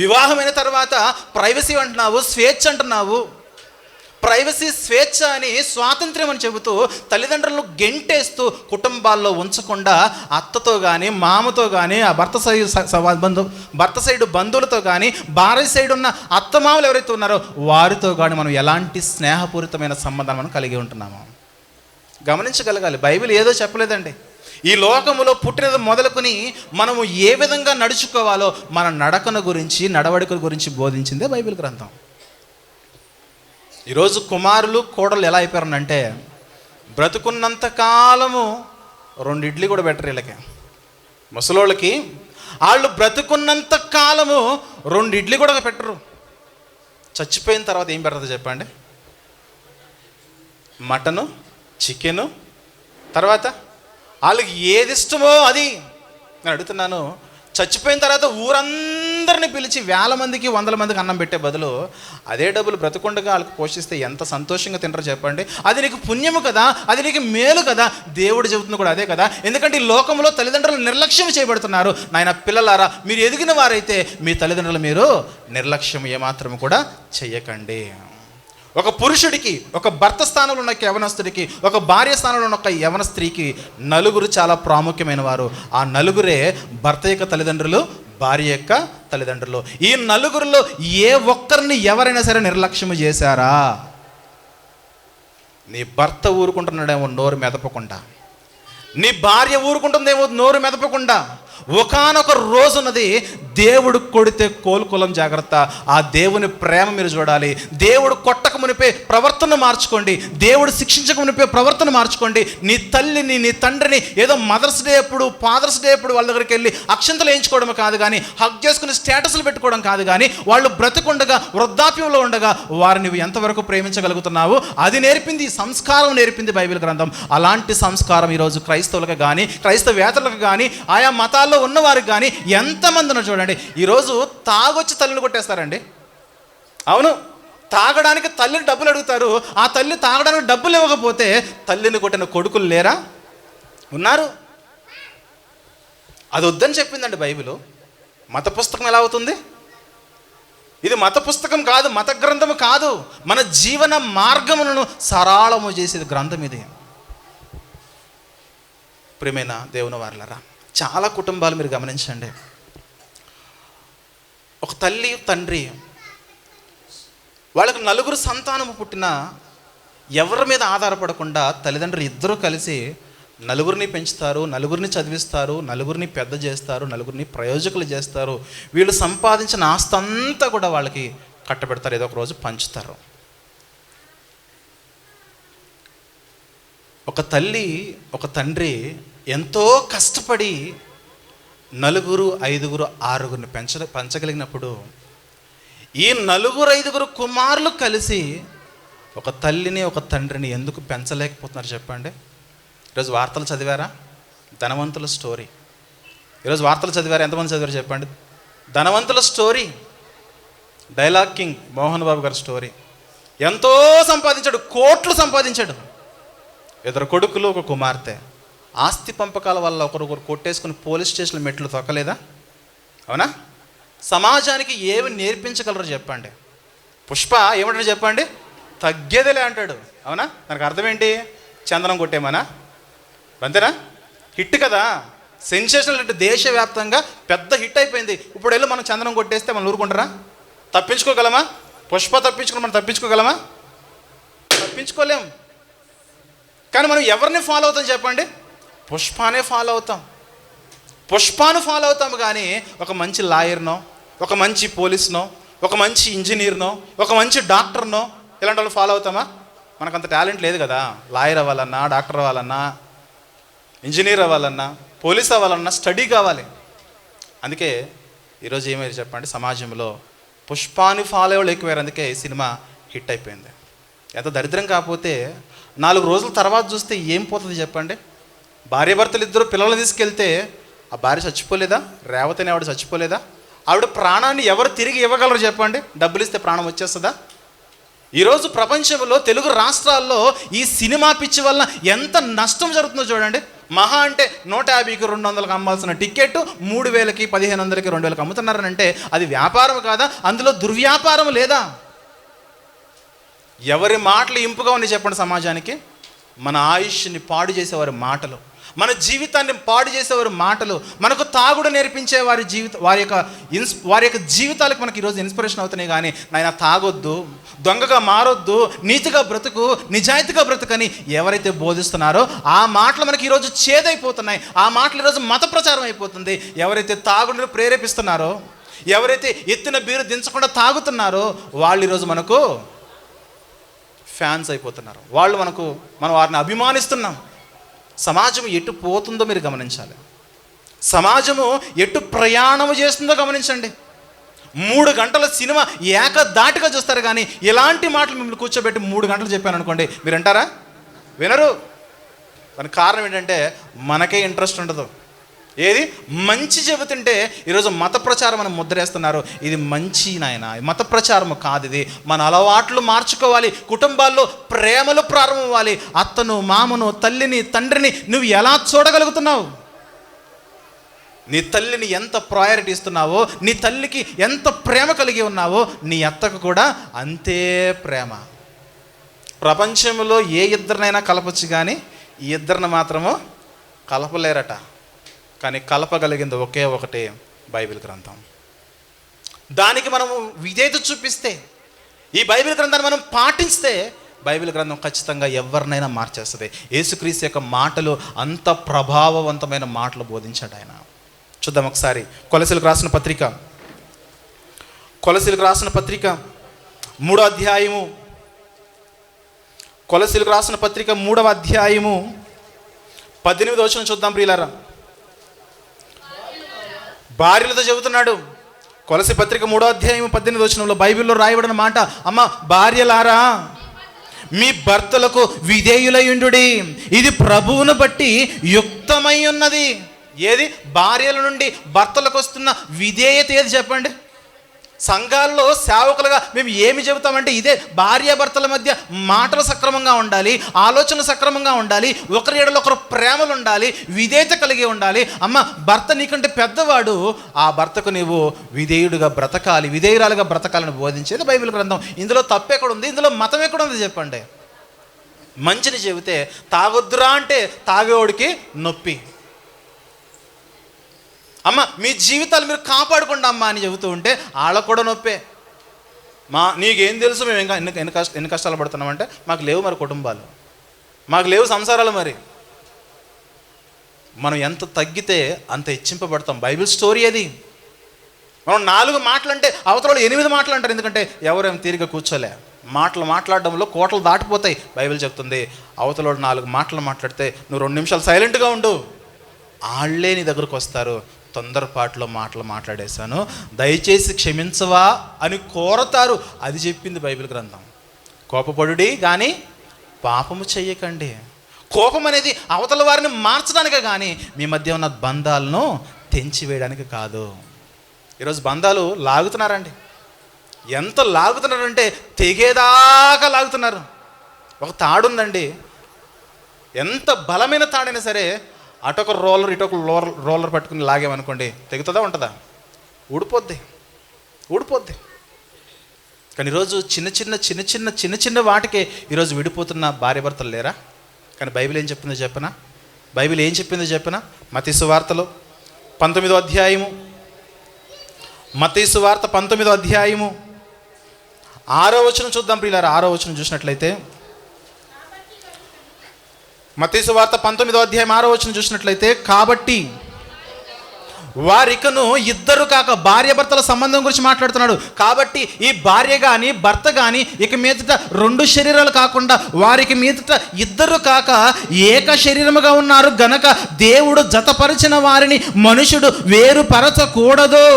వివాహమైన తర్వాత ప్రైవసీ అంటున్నావు, స్వేచ్ఛ అంటున్నావు. ప్రైవసీ స్వేచ్ఛ అని స్వాతంత్ర్యం అని చెబుతూ తల్లిదండ్రులను గెంటేస్తూ కుటుంబాల్లో ఉంచకుండా అత్తతో కానీ మామతో కానీ ఆ భర్త సైడ్ బంధువులతో కానీ భార్య సైడ్ ఉన్న అత్తమామలు ఎవరైతే ఉన్నారో వారితో కానీ మనం ఎలాంటి స్నేహపూరితమైన సంబంధాన్ని మనం కలిగి ఉంటున్నాము గమనించగలగాలి. బైబిల్ ఏదో చెప్పలేదండి. ఈ లోకములో పుట్టినది మొదలుకొని మనము ఏ విధంగా నడుచుకోవాలో మన నడకను గురించి నడవడిక గురించి బోధించిందే బైబిల్ గ్రంథం. ఈరోజు కుమారులు కోడలు ఎలా అయిపోయారనంటే బ్రతుకున్నంత కాలము 2 ఇడ్లీ కూడా బెటర్. వీళ్ళకి ముసలోళ్ళకి వాళ్ళు బ్రతుకున్నంత కాలము 2 ఇడ్లీ కూడా పెట్టరు. చచ్చిపోయిన తర్వాత ఏం పెడతారు చెప్పండి? మటను, చికెను, తర్వాత వాళ్ళకి ఏది ఇష్టమో అది. నేను అడుగుతున్నాను, చచ్చిపోయిన తర్వాత ఊరందరిని పిలిచి 1000 మందికి 100 మందికి అన్నం పెట్టే బదులు అదే డబ్బులు బ్రతుకుండగా వాళ్ళకి పోషిస్తే ఎంత సంతోషంగా తింటారో చెప్పండి? అది నీకు పుణ్యము కదా, అది నీకు మేలు కదా. దేవుడు చెబుతుంది కూడా అదే కదా. ఎందుకంటే ఈ లోకంలో తల్లిదండ్రులు నిర్లక్ష్యం చేయబడుతున్నారు. నాయన పిల్లలారా, మీరు ఎదిగిన వారైతే మీ తల్లిదండ్రులు మీరు నిర్లక్ష్యం ఏమాత్రం కూడా చెయ్యకండి. ఒక పురుషుడికి, ఒక భర్త స్థానంలో ఉన్న యవనస్తుడికి, ఒక భార్య స్థానంలో ఉన్న ఒక యవన స్త్రీకి నలుగురు చాలా ప్రాముఖ్యమైన వారు. ఆ నలుగురే భర్త యొక్క తల్లిదండ్రులు, భార్య యొక్క తల్లిదండ్రులు. ఈ నలుగురిలో ఏ ఒక్కరిని ఎవరైనా సరే నిర్లక్ష్యం చేశారా? నీ భర్త ఊరుకుంటున్నాడేమో నోరు మెదపకుండా, నీ భార్య ఊరుకుంటుందేమో నోరు మెదపకుండా. ఒకానొక రోజున్నది దేవుడు కొడితే కోలుకోలం జాగ్రత్త. ఆ దేవుని ప్రేమ మీరు చూడాలి. దేవుడు కొట్టక మునిపే ప్రవర్తన మార్చుకోండి, దేవుడు శిక్షించక మునిపే ప్రవర్తన మార్చుకోండి. నీ తల్లిని నీ తండ్రిని ఏదో మదర్స్ డే అప్పుడు ఫాదర్స్ డే అప్పుడు వాళ్ళ దగ్గరికి వెళ్ళి అక్షంతలు వేయించుకోవడం కాదు కానీ, హక్ చేసుకుని స్టేటస్లు పెట్టుకోవడం కాదు కానీ, వాళ్ళు బ్రతికుండగా వృద్ధాప్యంలో ఉండగా వారిని నువ్వు ఎంతవరకు ప్రేమించగలుగుతున్నావు అది నేర్పింది, సంస్కారం నేర్పింది బైబిల్ గ్రంథం. అలాంటి సంస్కారం ఈరోజు క్రైస్తవులకు కానీ క్రైస్తవేతరులకు కానీ ఆయా మతాల్లో ఉన్నవారికి కానీ ఎంతమంది ఉన్నారు చూడండి. ఈరోజు తాగొచ్చి తల్లిని కొట్టేస్తారండి. అవును, తాగడానికి తల్లిని డబ్బులు అడుగుతారు. ఆ తల్లి తాగడానికి డబ్బులు ఇవ్వకపోతే తల్లిని కొట్టిన కొడుకులు లేరా? ఉన్నారు. అది వద్దని చెప్పిందండి బైబిల్. మత పుస్తకం ఎలా అవుతుంది? ఇది మత పుస్తకం కాదు, మత గ్రంథము కాదు, మన జీవన మార్గములను సరళము చేసేది గ్రంథం ఇది. ప్రియమైన దేవుని వారలారా, చాలా కుటుంబాలు మీరు గమనించండి. ఒక తల్లి తండ్రి, వాళ్ళకు 4 సంతానము పుట్టినా ఎవరి మీద ఆధారపడకుండా తల్లిదండ్రులు ఇద్దరూ కలిసి 4 పెంచుతారు, 4 చదివిస్తారు, 4 పెద్ద చేస్తారు, 4 ప్రయోజకులు చేస్తారు. వీళ్ళు సంపాదించిన ఆస్తి అంతా కూడా వాళ్ళకి కట్టబెడతారు, ఏదో ఒక రోజు పంచుతారు. ఒక తల్లి ఒక తండ్రి ఎంతో కష్టపడి 4, 5, 6 పెంచగలిగినప్పుడు ఈ 4, 5 కుమారులు కలిసి ఒక తల్లిని ఒక తండ్రిని ఎందుకు పెంచలేకపోతున్నారు చెప్పండి? ఈరోజు వార్తలు చదివారా? ధనవంతుల స్టోరీ. ఈరోజు వార్తలు చదివారా? ఎంతమంది చదివారు చెప్పండి? ధనవంతుల story. Dialogue king Mohan Babu గారి స్టోరీ. ఎంతో సంపాదించాడు, కోట్లు సంపాదించాడు. 2 కొడుకులు, 1 కుమార్తె. ఆస్తి పంపకాల వల్ల ఒకరొకరు కొట్టేసుకుని పోలీస్ స్టేషన్ల మెట్లు తొక్కలేదా? అవునా? సమాజానికి ఏమి నేర్పించగలరో చెప్పండి. పుష్ప ఏమంటాడు చెప్పండి? తగ్గేదేలే అంటాడు. అవునా? దానికి అర్థం ఏంటి? చందనం కొట్టేమనా? అంతేనా? హిట్ కదా, సెన్సేషనల్ హిట్, దేశవ్యాప్తంగా పెద్ద హిట్ అయిపోయింది. ఇప్పుడు వెళ్ళి మనం చందనం కొట్టేస్తే మనం ఊరుకుంటారా? తప్పించుకోగలమా? పుష్ప తప్పించుకుని మనం తప్పించుకోగలమా? తప్పించుకోలేం. కానీ మనం ఎవరిని ఫాలో అవుతాం చెప్పండి? పుష్పానే ఫాలో అవుతాం. పుష్పాను ఫాలో అవుతాం. కానీ ఒక మంచి లాయర్నో, ఒక మంచి పోలీస్నో, ఒక మంచి ఇంజనీర్నో, ఒక మంచి డాక్టర్నో ఇలాంటి వాళ్ళు ఫాలో అవుతామా? మనకంత టాలెంట్ లేదు కదా. లాయర్ అవ్వాలన్నా, డాక్టర్ అవ్వాలన్నా, ఇంజనీర్ అవ్వాలన్నా, పోలీస్ అవ్వాలన్నా స్టడీ కావాలి. అందుకే ఈరోజు ఏమైంది చెప్పండి? సమాజంలో పుష్పాన్ని ఫాలో అయ్యే వాళ్ళు ఎక్కువయ్యారు. అందుకే ఈ సినిమా హిట్ అయిపోయింది. ఎంత దరిద్రం కాకపోతే 4 రోజుల తర్వాత చూస్తే ఏం పోతుంది చెప్పండి? భార్యాభర్తలు ఇద్దరు పిల్లలు తీసుకెళ్తే ఆ భార్య చచ్చిపోలేదా? రేవతి అనే ఆవిడ చచ్చిపోలేదా? ఆవిడ ప్రాణాన్ని ఎవరు తిరిగి ఇవ్వగలరు చెప్పండి? డబ్బులు ఇస్తే ప్రాణం వచ్చేస్తుందా? ఈరోజు ప్రపంచంలో తెలుగు రాష్ట్రాల్లో ఈ సినిమా పిచ్చి వల్ల ఎంత నష్టం జరుగుతుందో చూడండి. మహా అంటే 150కి 200కి అమ్మాల్సిన టికెట్ 3000కి 1500కి 2000కి అమ్ముతున్నారనంటే అది వ్యాపారం కాదా? అందులో దుర్వ్యాపారం లేదా? ఎవరి మాటలు ఇంపుగా ఉన్నాయి చెప్పండి సమాజానికి? మన ఆయుష్ని పాడు చేసేవారి మాటలు, మన జీవితాన్ని పాడు చేసేవారి మాటలు, మనకు తాగుడు నేర్పించే వారి యొక్క జీవితాలకు మనకి ఈరోజు ఇన్స్పిరేషన్ అవుతున్నాయి. కానీ నాయన తాగొద్దు, దొంగగా మారొద్దు, నీతిగా బ్రతుకు, నిజాయితీగా బ్రతుకని ఎవరైతే బోధిస్తున్నారో ఆ మాటలు మనకి ఈరోజు చేదైపోతున్నాయి. ఆ మాటలు ఈరోజు మత ప్రచారం అయిపోతుంది. ఎవరైతే తాగుడును ప్రేరేపిస్తున్నారో, ఎవరైతే ఎత్తిన బీరు దించకుండా తాగుతున్నారో వాళ్ళు ఈరోజు మనకు ఫ్యాన్స్ అయిపోతున్నారు. మనం వారిని అభిమానిస్తున్నాం. సమాజం ఎటు పోతుందో మీరు గమనించాలి. సమాజము ఎటు ప్రయాణము చేస్తుందో గమనించండి. 3 గంటల సినిమా ఏకధాటిగా చూస్తారు. కానీ ఇలాంటి మాటలు మిమ్మల్ని కూర్చోబెట్టి 3 గంటలు చెప్పాను అనుకోండి, మీరు వింటారా? వినరు. దానికి కారణం ఏంటంటే మనకే ఇంట్రెస్ట్ ఉండదు. ఏది మంచి చెబుతుంటే ఈరోజు మత ప్రచారం అని ముద్రేస్తున్నారు. ఇది మంచి నాయన, మత ప్రచారము కాదు. ఇది మన అలవాట్లు మార్చుకోవాలి. కుటుంబాల్లో ప్రేమలు ప్రారంభమవ్వాలి. అత్తను, మామను, తల్లిని, తండ్రిని నువ్వు ఎలా చూడగలుగుతున్నావు? నీ తల్లిని ఎంత ప్రయారిటీ ఇస్తున్నావో, నీ తల్లికి ఎంత ప్రేమ కలిగి ఉన్నావో, నీ అత్తకు కూడా అంతే ప్రేమ. ప్రపంచంలో ఏ ఇద్దరినైనా కలపచ్చు, కానీ ఈ ఇద్దరిని మాత్రము కలపలేరట. కానీ కలపగలిగింది ఒకే ఒకటి బైబిల్ గ్రంథం. దానికి మనము విధేయత చూపిస్తే, ఈ బైబిల్ గ్రంథాన్ని మనం పాటిస్తే బైబిల్ గ్రంథం ఖచ్చితంగా ఎవరినైనా మార్చేస్తుంది. యేసుక్రీస్తు యొక్క మాటలు అంత ప్రభావవంతమైన మాటలు బోధించాడు ఆయన. చూద్దాం ఒకసారి కొలసీలకు రాసిన పత్రిక 3వ అధ్యాయము. కొలసీలకు రాసిన పత్రిక 3వ అధ్యాయము 18వ వచనం చూద్దాం ప్రియులారా. భార్యలతో చెబుతున్నాడు. కొలసీ పత్రిక 3వ అధ్యాయం 18వ వచనంలో బైబిల్లో రాయబడిన మాట, అమ్మ భార్యలారా మీ భర్తలకు విధేయులయుండుడి, ఇది ప్రభువును బట్టి యుక్తమై ఉన్నది. ఏది? భార్యల నుండి భర్తలకు వస్తున్న విధేయత ఏది చెప్పండి? సంఘాల్లో సేవకులుగా మేము ఏమి చెబుతామంటే ఇదే, భార్యాభర్తల మధ్య మాటలు సక్రమంగా ఉండాలి, ఆలోచనలు సక్రమంగా ఉండాలి, ఒకరి ఎడలో ఒకరు ప్రేమలు ఉండాలి, విధేయత కలిగి ఉండాలి. అమ్మ, భర్త నీకంటే పెద్దవాడు, ఆ భర్తకు నీవు విధేయుడిగా బ్రతకాలి, విధేయురాలుగా బ్రతకాలని బోధించేది బైబిల్ గ్రంథం. ఇందులో తప్పు ఎక్కడుంది? ఇందులో మతం ఎక్కడుంది చెప్పండి? మంచిని చెబితే తాగొద్దురా అంటే తాగేవాడికి నొప్పి. అమ్మ, మీ జీవితాలు మీరు కాపాడుకోండి అమ్మ అని చెబుతూ ఉంటే వాళ్ళకు కూడా నొప్పే. నీకేం తెలుసు, మేము ఇంకా ఎన్ని కష్టాలు పడుతున్నామంటే మాకు లేవు మరి కుటుంబాలు, మాకు లేవు సంసారాలు. మరి మనం ఎంత తగ్గితే అంత హెచ్చింపబడతాం. బైబిల్ స్టోరీ అది. మనం 4 మాటలు అంటే అవతల 8 మాటలు అంటారు. ఎందుకంటే ఎవరేం తీరిగా కూర్చోలే. మాట్లాడడంలో కోటలు దాటిపోతాయి. బైబిల్ చెప్తుంది అవతల 4 మాటలు మాట్లాడితే నువ్వు 2 నిమిషాలు సైలెంట్గా ఉండు, వాళ్ళే నీ దగ్గరకు వస్తారు. తొందరపాటులో మాటలు మాట్లాడేశాను, దయచేసి క్షమించవా అని కోరతారు. అది చెప్పింది బైబిల్ గ్రంథం. కోపపడుడి కానీ పాపము చెయ్యకండి. కోపం అనేది అవతల వారిని మార్చడానికే కానీ మీ మధ్య ఉన్న బంధాలను తెంచివేయడానికి కాదు. ఈరోజు బంధాలు లాగుతున్నారండి. ఎంత లాగుతున్నారంటే తెగేదాకా లాగుతున్నారు. ఒక తాడుందండి, ఎంత బలమైన తాడైనా సరే అటొక రోలర్ ఇటొక రోలర్ పట్టుకుని లాగేమనుకోండి, తెగుతుందా ఉంటుందా? ఊడిపోద్ది. కానీ ఈరోజు చిన్న చిన్న వాటికే ఈరోజు విడిపోతున్న భార్యాభర్తలు లేరా? కానీ బైబిల్ ఏం చెప్పిందో చెప్పనా? బైబిల్ ఏం చెప్పిందో చెప్పనా? మత్తయి సువార్తలో 19వ అధ్యాయము, మత్తయి సువార్త 19వ అధ్యాయము 6వ వచనం చూద్దాం ప్రియులారా. 6వ వచనం చూసినట్లయితే, మత్తయి సువార్త 19వ అధ్యాయం 6వ వచనం చూసినట్లయితే, కాబట్టి వారికను ఇద్దరు కాక, భార్యాభర్తల సంబంధం గురించి మాట్లాడుతున్నాడు. కాబట్టి ఈ భార్య కానీ భర్త కానీ ఇక మీదట 2 శరీరాలు కాకుండా వారికి మీదట ఇద్దరు కాక ఏక శరీరముగా ఉన్నారు గనక దేవుడు జతపరిచిన వారిని మనుషుడు వేరుపరచకూడదు.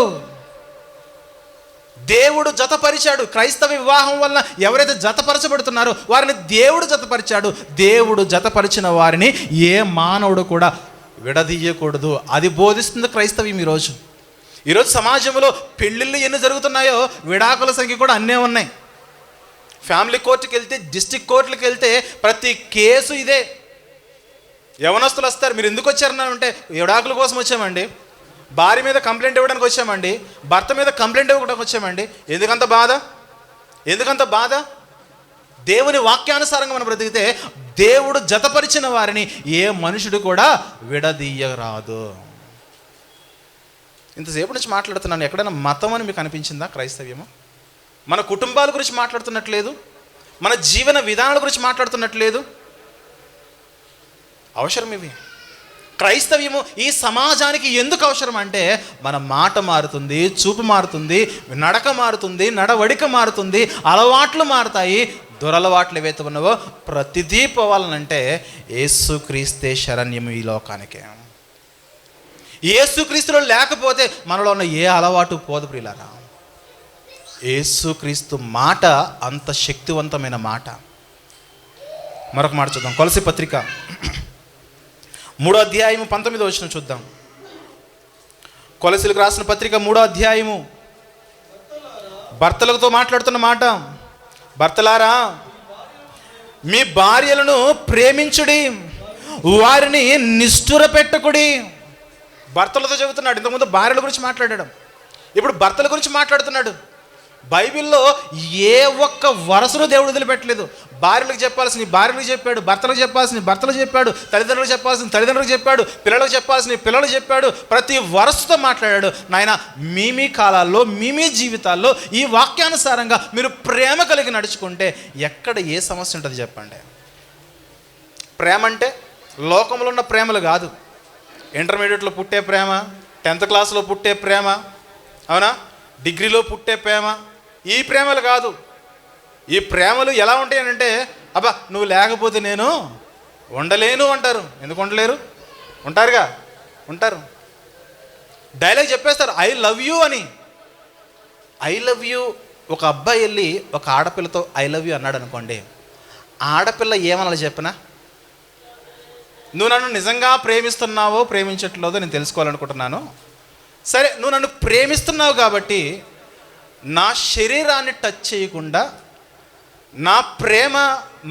దేవుడు జతపరిచాడు. క్రైస్తవ వివాహం వలన ఎవరైతే జతపరచబడుతున్నారో వారిని దేవుడు జతపరిచాడు. దేవుడు జతపరిచిన వారిని ఏ మానవుడు కూడా విడదీయకూడదు. అది బోధిస్తుంది క్రైస్తవ్యం. ఈరోజు సమాజంలో పెళ్ళిళ్ళు ఎన్ని జరుగుతున్నాయో విడాకుల సంఖ్య కూడా అన్నే ఉన్నాయి. ఫ్యామిలీ కోర్టుకి వెళ్తే, డిస్ట్రిక్ట్ కోర్టులకు వెళ్తే ప్రతి కేసు ఇదే. యవనస్తులు వస్తారు, మీరు ఎందుకు వచ్చారనంటే విడాకుల కోసం వచ్చామండి, భార్య మీద కంప్లైంట్ ఇవ్వడానికి వచ్చామండి, భర్త మీద కంప్లైంట్ ఇవ్వడానికి వచ్చామండి. ఎందుకంత బాధ? దేవుని వాక్యానుసారంగా మనం బ్రతికితే దేవుడు జతపరిచిన వారిని ఏ మనుషుడు కూడా విడదీయరాదు. ఇంతసేపు నుంచి మాట్లాడుతున్నాను, ఎక్కడైనా మతం అని మీకు అనిపించిందా? క్రైస్తవ్యము మన కుటుంబాల గురించి మాట్లాడుతున్నట్లేదు, మన జీవన విధానాల గురించి మాట్లాడుతున్నట్లేదు. అవసరం ఇవి. క్రైస్తవ్యము ఈ సమాజానికి ఎందుకు అవసరం అంటే మన మాట మారుతుంది, చూపు మారుతుంది, నడక మారుతుంది, నడవడిక మారుతుంది, అలవాట్లు మారుతాయి. దురలవాట్లు ఏవైతే ఉన్నావో ప్రతిదీ పోవాలనంటే యేసుక్రీస్తే శరణ్యము ఈ లోకానికి. యేసుక్రీస్తులో లేకపోతే మనలో ఉన్న ఏ అలవాటు పోదు ప్రియులారా. యేసుక్రీస్తు మాట అంత శక్తివంతమైన మాట. మరొక మాట చూద్దాం. కొలస్సీ పత్రిక 3వ అధ్యాయము 19వ వచనం చూద్దాం. కొలస్సీలకు రాసిన పత్రిక 3వ అధ్యాయము, భర్తలతో మాట్లాడుతున్న మాట. భర్తలారా, మీ భార్యలను ప్రేమించుడి, వారిని నిష్ఠుర పెట్టుకుడి. భర్తలతో చెబుతున్నాడు. ఇంతకుముందు భార్యల గురించి మాట్లాడాడు, ఇప్పుడు భర్తల గురించి మాట్లాడుతున్నాడు. బైబిల్లో ఏ ఒక్క వరసను దేవుడు వదిలిపెట్టలేదు. భార్యలకు చెప్పాల్సిన భార్యలకు చెప్పాడు, భర్తలకు చెప్పాల్సిన భర్తలు చెప్పాడు, తల్లిదండ్రులకు చెప్పాల్సిన తల్లిదండ్రులకు చెప్పాడు, పిల్లలకు చెప్పాల్సిన పిల్లలు చెప్పాడు. ప్రతి వరసతో మాట్లాడాడు. నాయన, మీ కాలాల్లో మీ జీవితాల్లో ఈ వాక్యానుసారంగా మీరు ప్రేమ కలిగి నడుచుకుంటే ఎక్కడ ఏ సమస్య ఉంటుంది చెప్పండి. ప్రేమ అంటే లోకంలో ఉన్న ప్రేమలు కాదు. ఇంటర్మీడియట్లో పుట్టే ప్రేమ, 10th క్లాస్లో పుట్టే ప్రేమ, అవునా, డిగ్రీలో పుట్టే ప్రేమ, ఈ ప్రేమలు కాదు. ఈ ప్రేమలు ఎలా ఉంటాయనంటే, అబ్బా నువ్వు లేకపోతే నేను ఉండలేను అంటారు. ఎందుకు ఉండలేరు? ఉంటారు. డైలాగ్ చెప్పేస్తారు, ఐ లవ్ యూ అని. ఐ లవ్ యూ ఒక అబ్బాయి వెళ్ళి ఒక ఆడపిల్లతో ఐ లవ్ యూ అన్నాడు అనుకోండి, ఆడపిల్ల ఏమనాలి చెప్పనా? నువ్వు నన్ను నిజంగా ప్రేమిస్తున్నావో ప్రేమించట్లేదో నేను తెలుసుకోవాలనుకుంటున్నాను. సరే, నువ్వు నన్ను ప్రేమిస్తున్నావు కాబట్టి నా శరీరాన్ని టచ్ చేయకుండా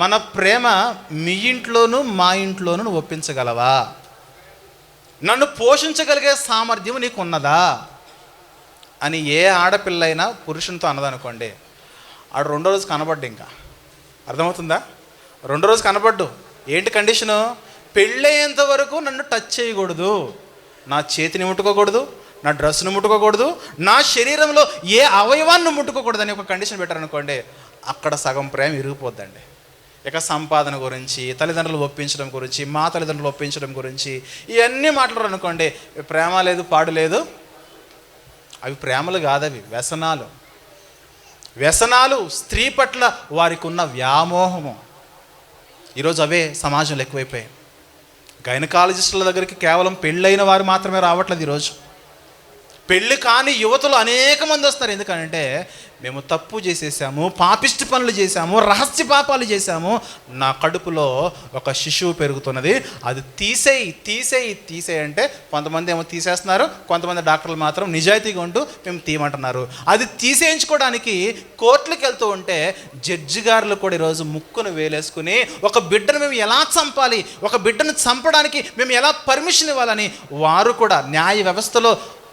మన ప్రేమ మీ ఇంట్లోనూ మా ఇంట్లోనూ నువ్వు ఒప్పించగలవా? నన్ను పోషించగలిగే సామర్థ్యం నీకు ఉన్నదా అని ఏ ఆడపిల్లైనా పురుషునితో అన్నదనుకోండి, ఆడు రెండో రోజు కనబడ్డు. ఇంకా అర్థమవుతుందా? రెండో రోజు కనబడ్డు. ఏంటి కండిషను? పెళ్ళయ్యేంత వరకు నన్ను టచ్ చేయకూడదు, నా చేతిని ముట్టుకోకూడదు, నా డ్రెస్ను ముట్టుకోకూడదు, నా శరీరంలో ఏ అవయవాన్ని ముట్టుకోకూడదు అని ఒక కండిషన్ పెట్టారనుకోండి, అక్కడ సగం ప్రేమ ఇరిగిపోద్దండి. ఇక సంపాదన గురించి, తల్లిదండ్రులు ఒప్పించడం గురించి, మా తల్లిదండ్రులు ఒప్పించడం గురించి ఇవన్నీ మాట్లాడారు అనుకోండి, ప్రేమ లేదు, పాడు లేదు. అవి ప్రేమలు కాదవి వ్యసనాలు. వ్యసనాలు, స్త్రీ పట్ల వారికి ఉన్న వ్యామోహము. ఈరోజు అవే సమాజంలో ఎక్కువైపోయాయి. గైనకాలజిస్టుల దగ్గరికి కేవలం పెళ్ళైన వారు మాత్రమే రావట్లేదు. ఈరోజు పెళ్ళి కాని యువతులు అనేక మంది వస్తారు. ఎందుకంటే మేము తప్పు చేసేసాము, పాపిష్టి పనులు చేశాము, రహస్య పాపాలు చేశాము, నా కడుపులో ఒక శిశువు పెరుగుతున్నది, అది తీసేయి అంటే కొంతమంది ఏమో తీసేస్తున్నారు, కొంతమంది డాక్టర్లు మాత్రం నిజాయితీగా ఉంటూ మేము తీయమంటున్నారు. అది తీసేయించుకోవడానికి కోర్టులకు వెళ్తూ ఉంటే జడ్జి గారులు కూడా ఈరోజు ముక్కును వేలేసుకుని ఒక బిడ్డను మేము ఎలా చంపాలి, ఒక బిడ్డను చంపడానికి మేము ఎలా పర్మిషన్ ఇవ్వాలని వారు కూడా న్యాయ వ్యవస్థలో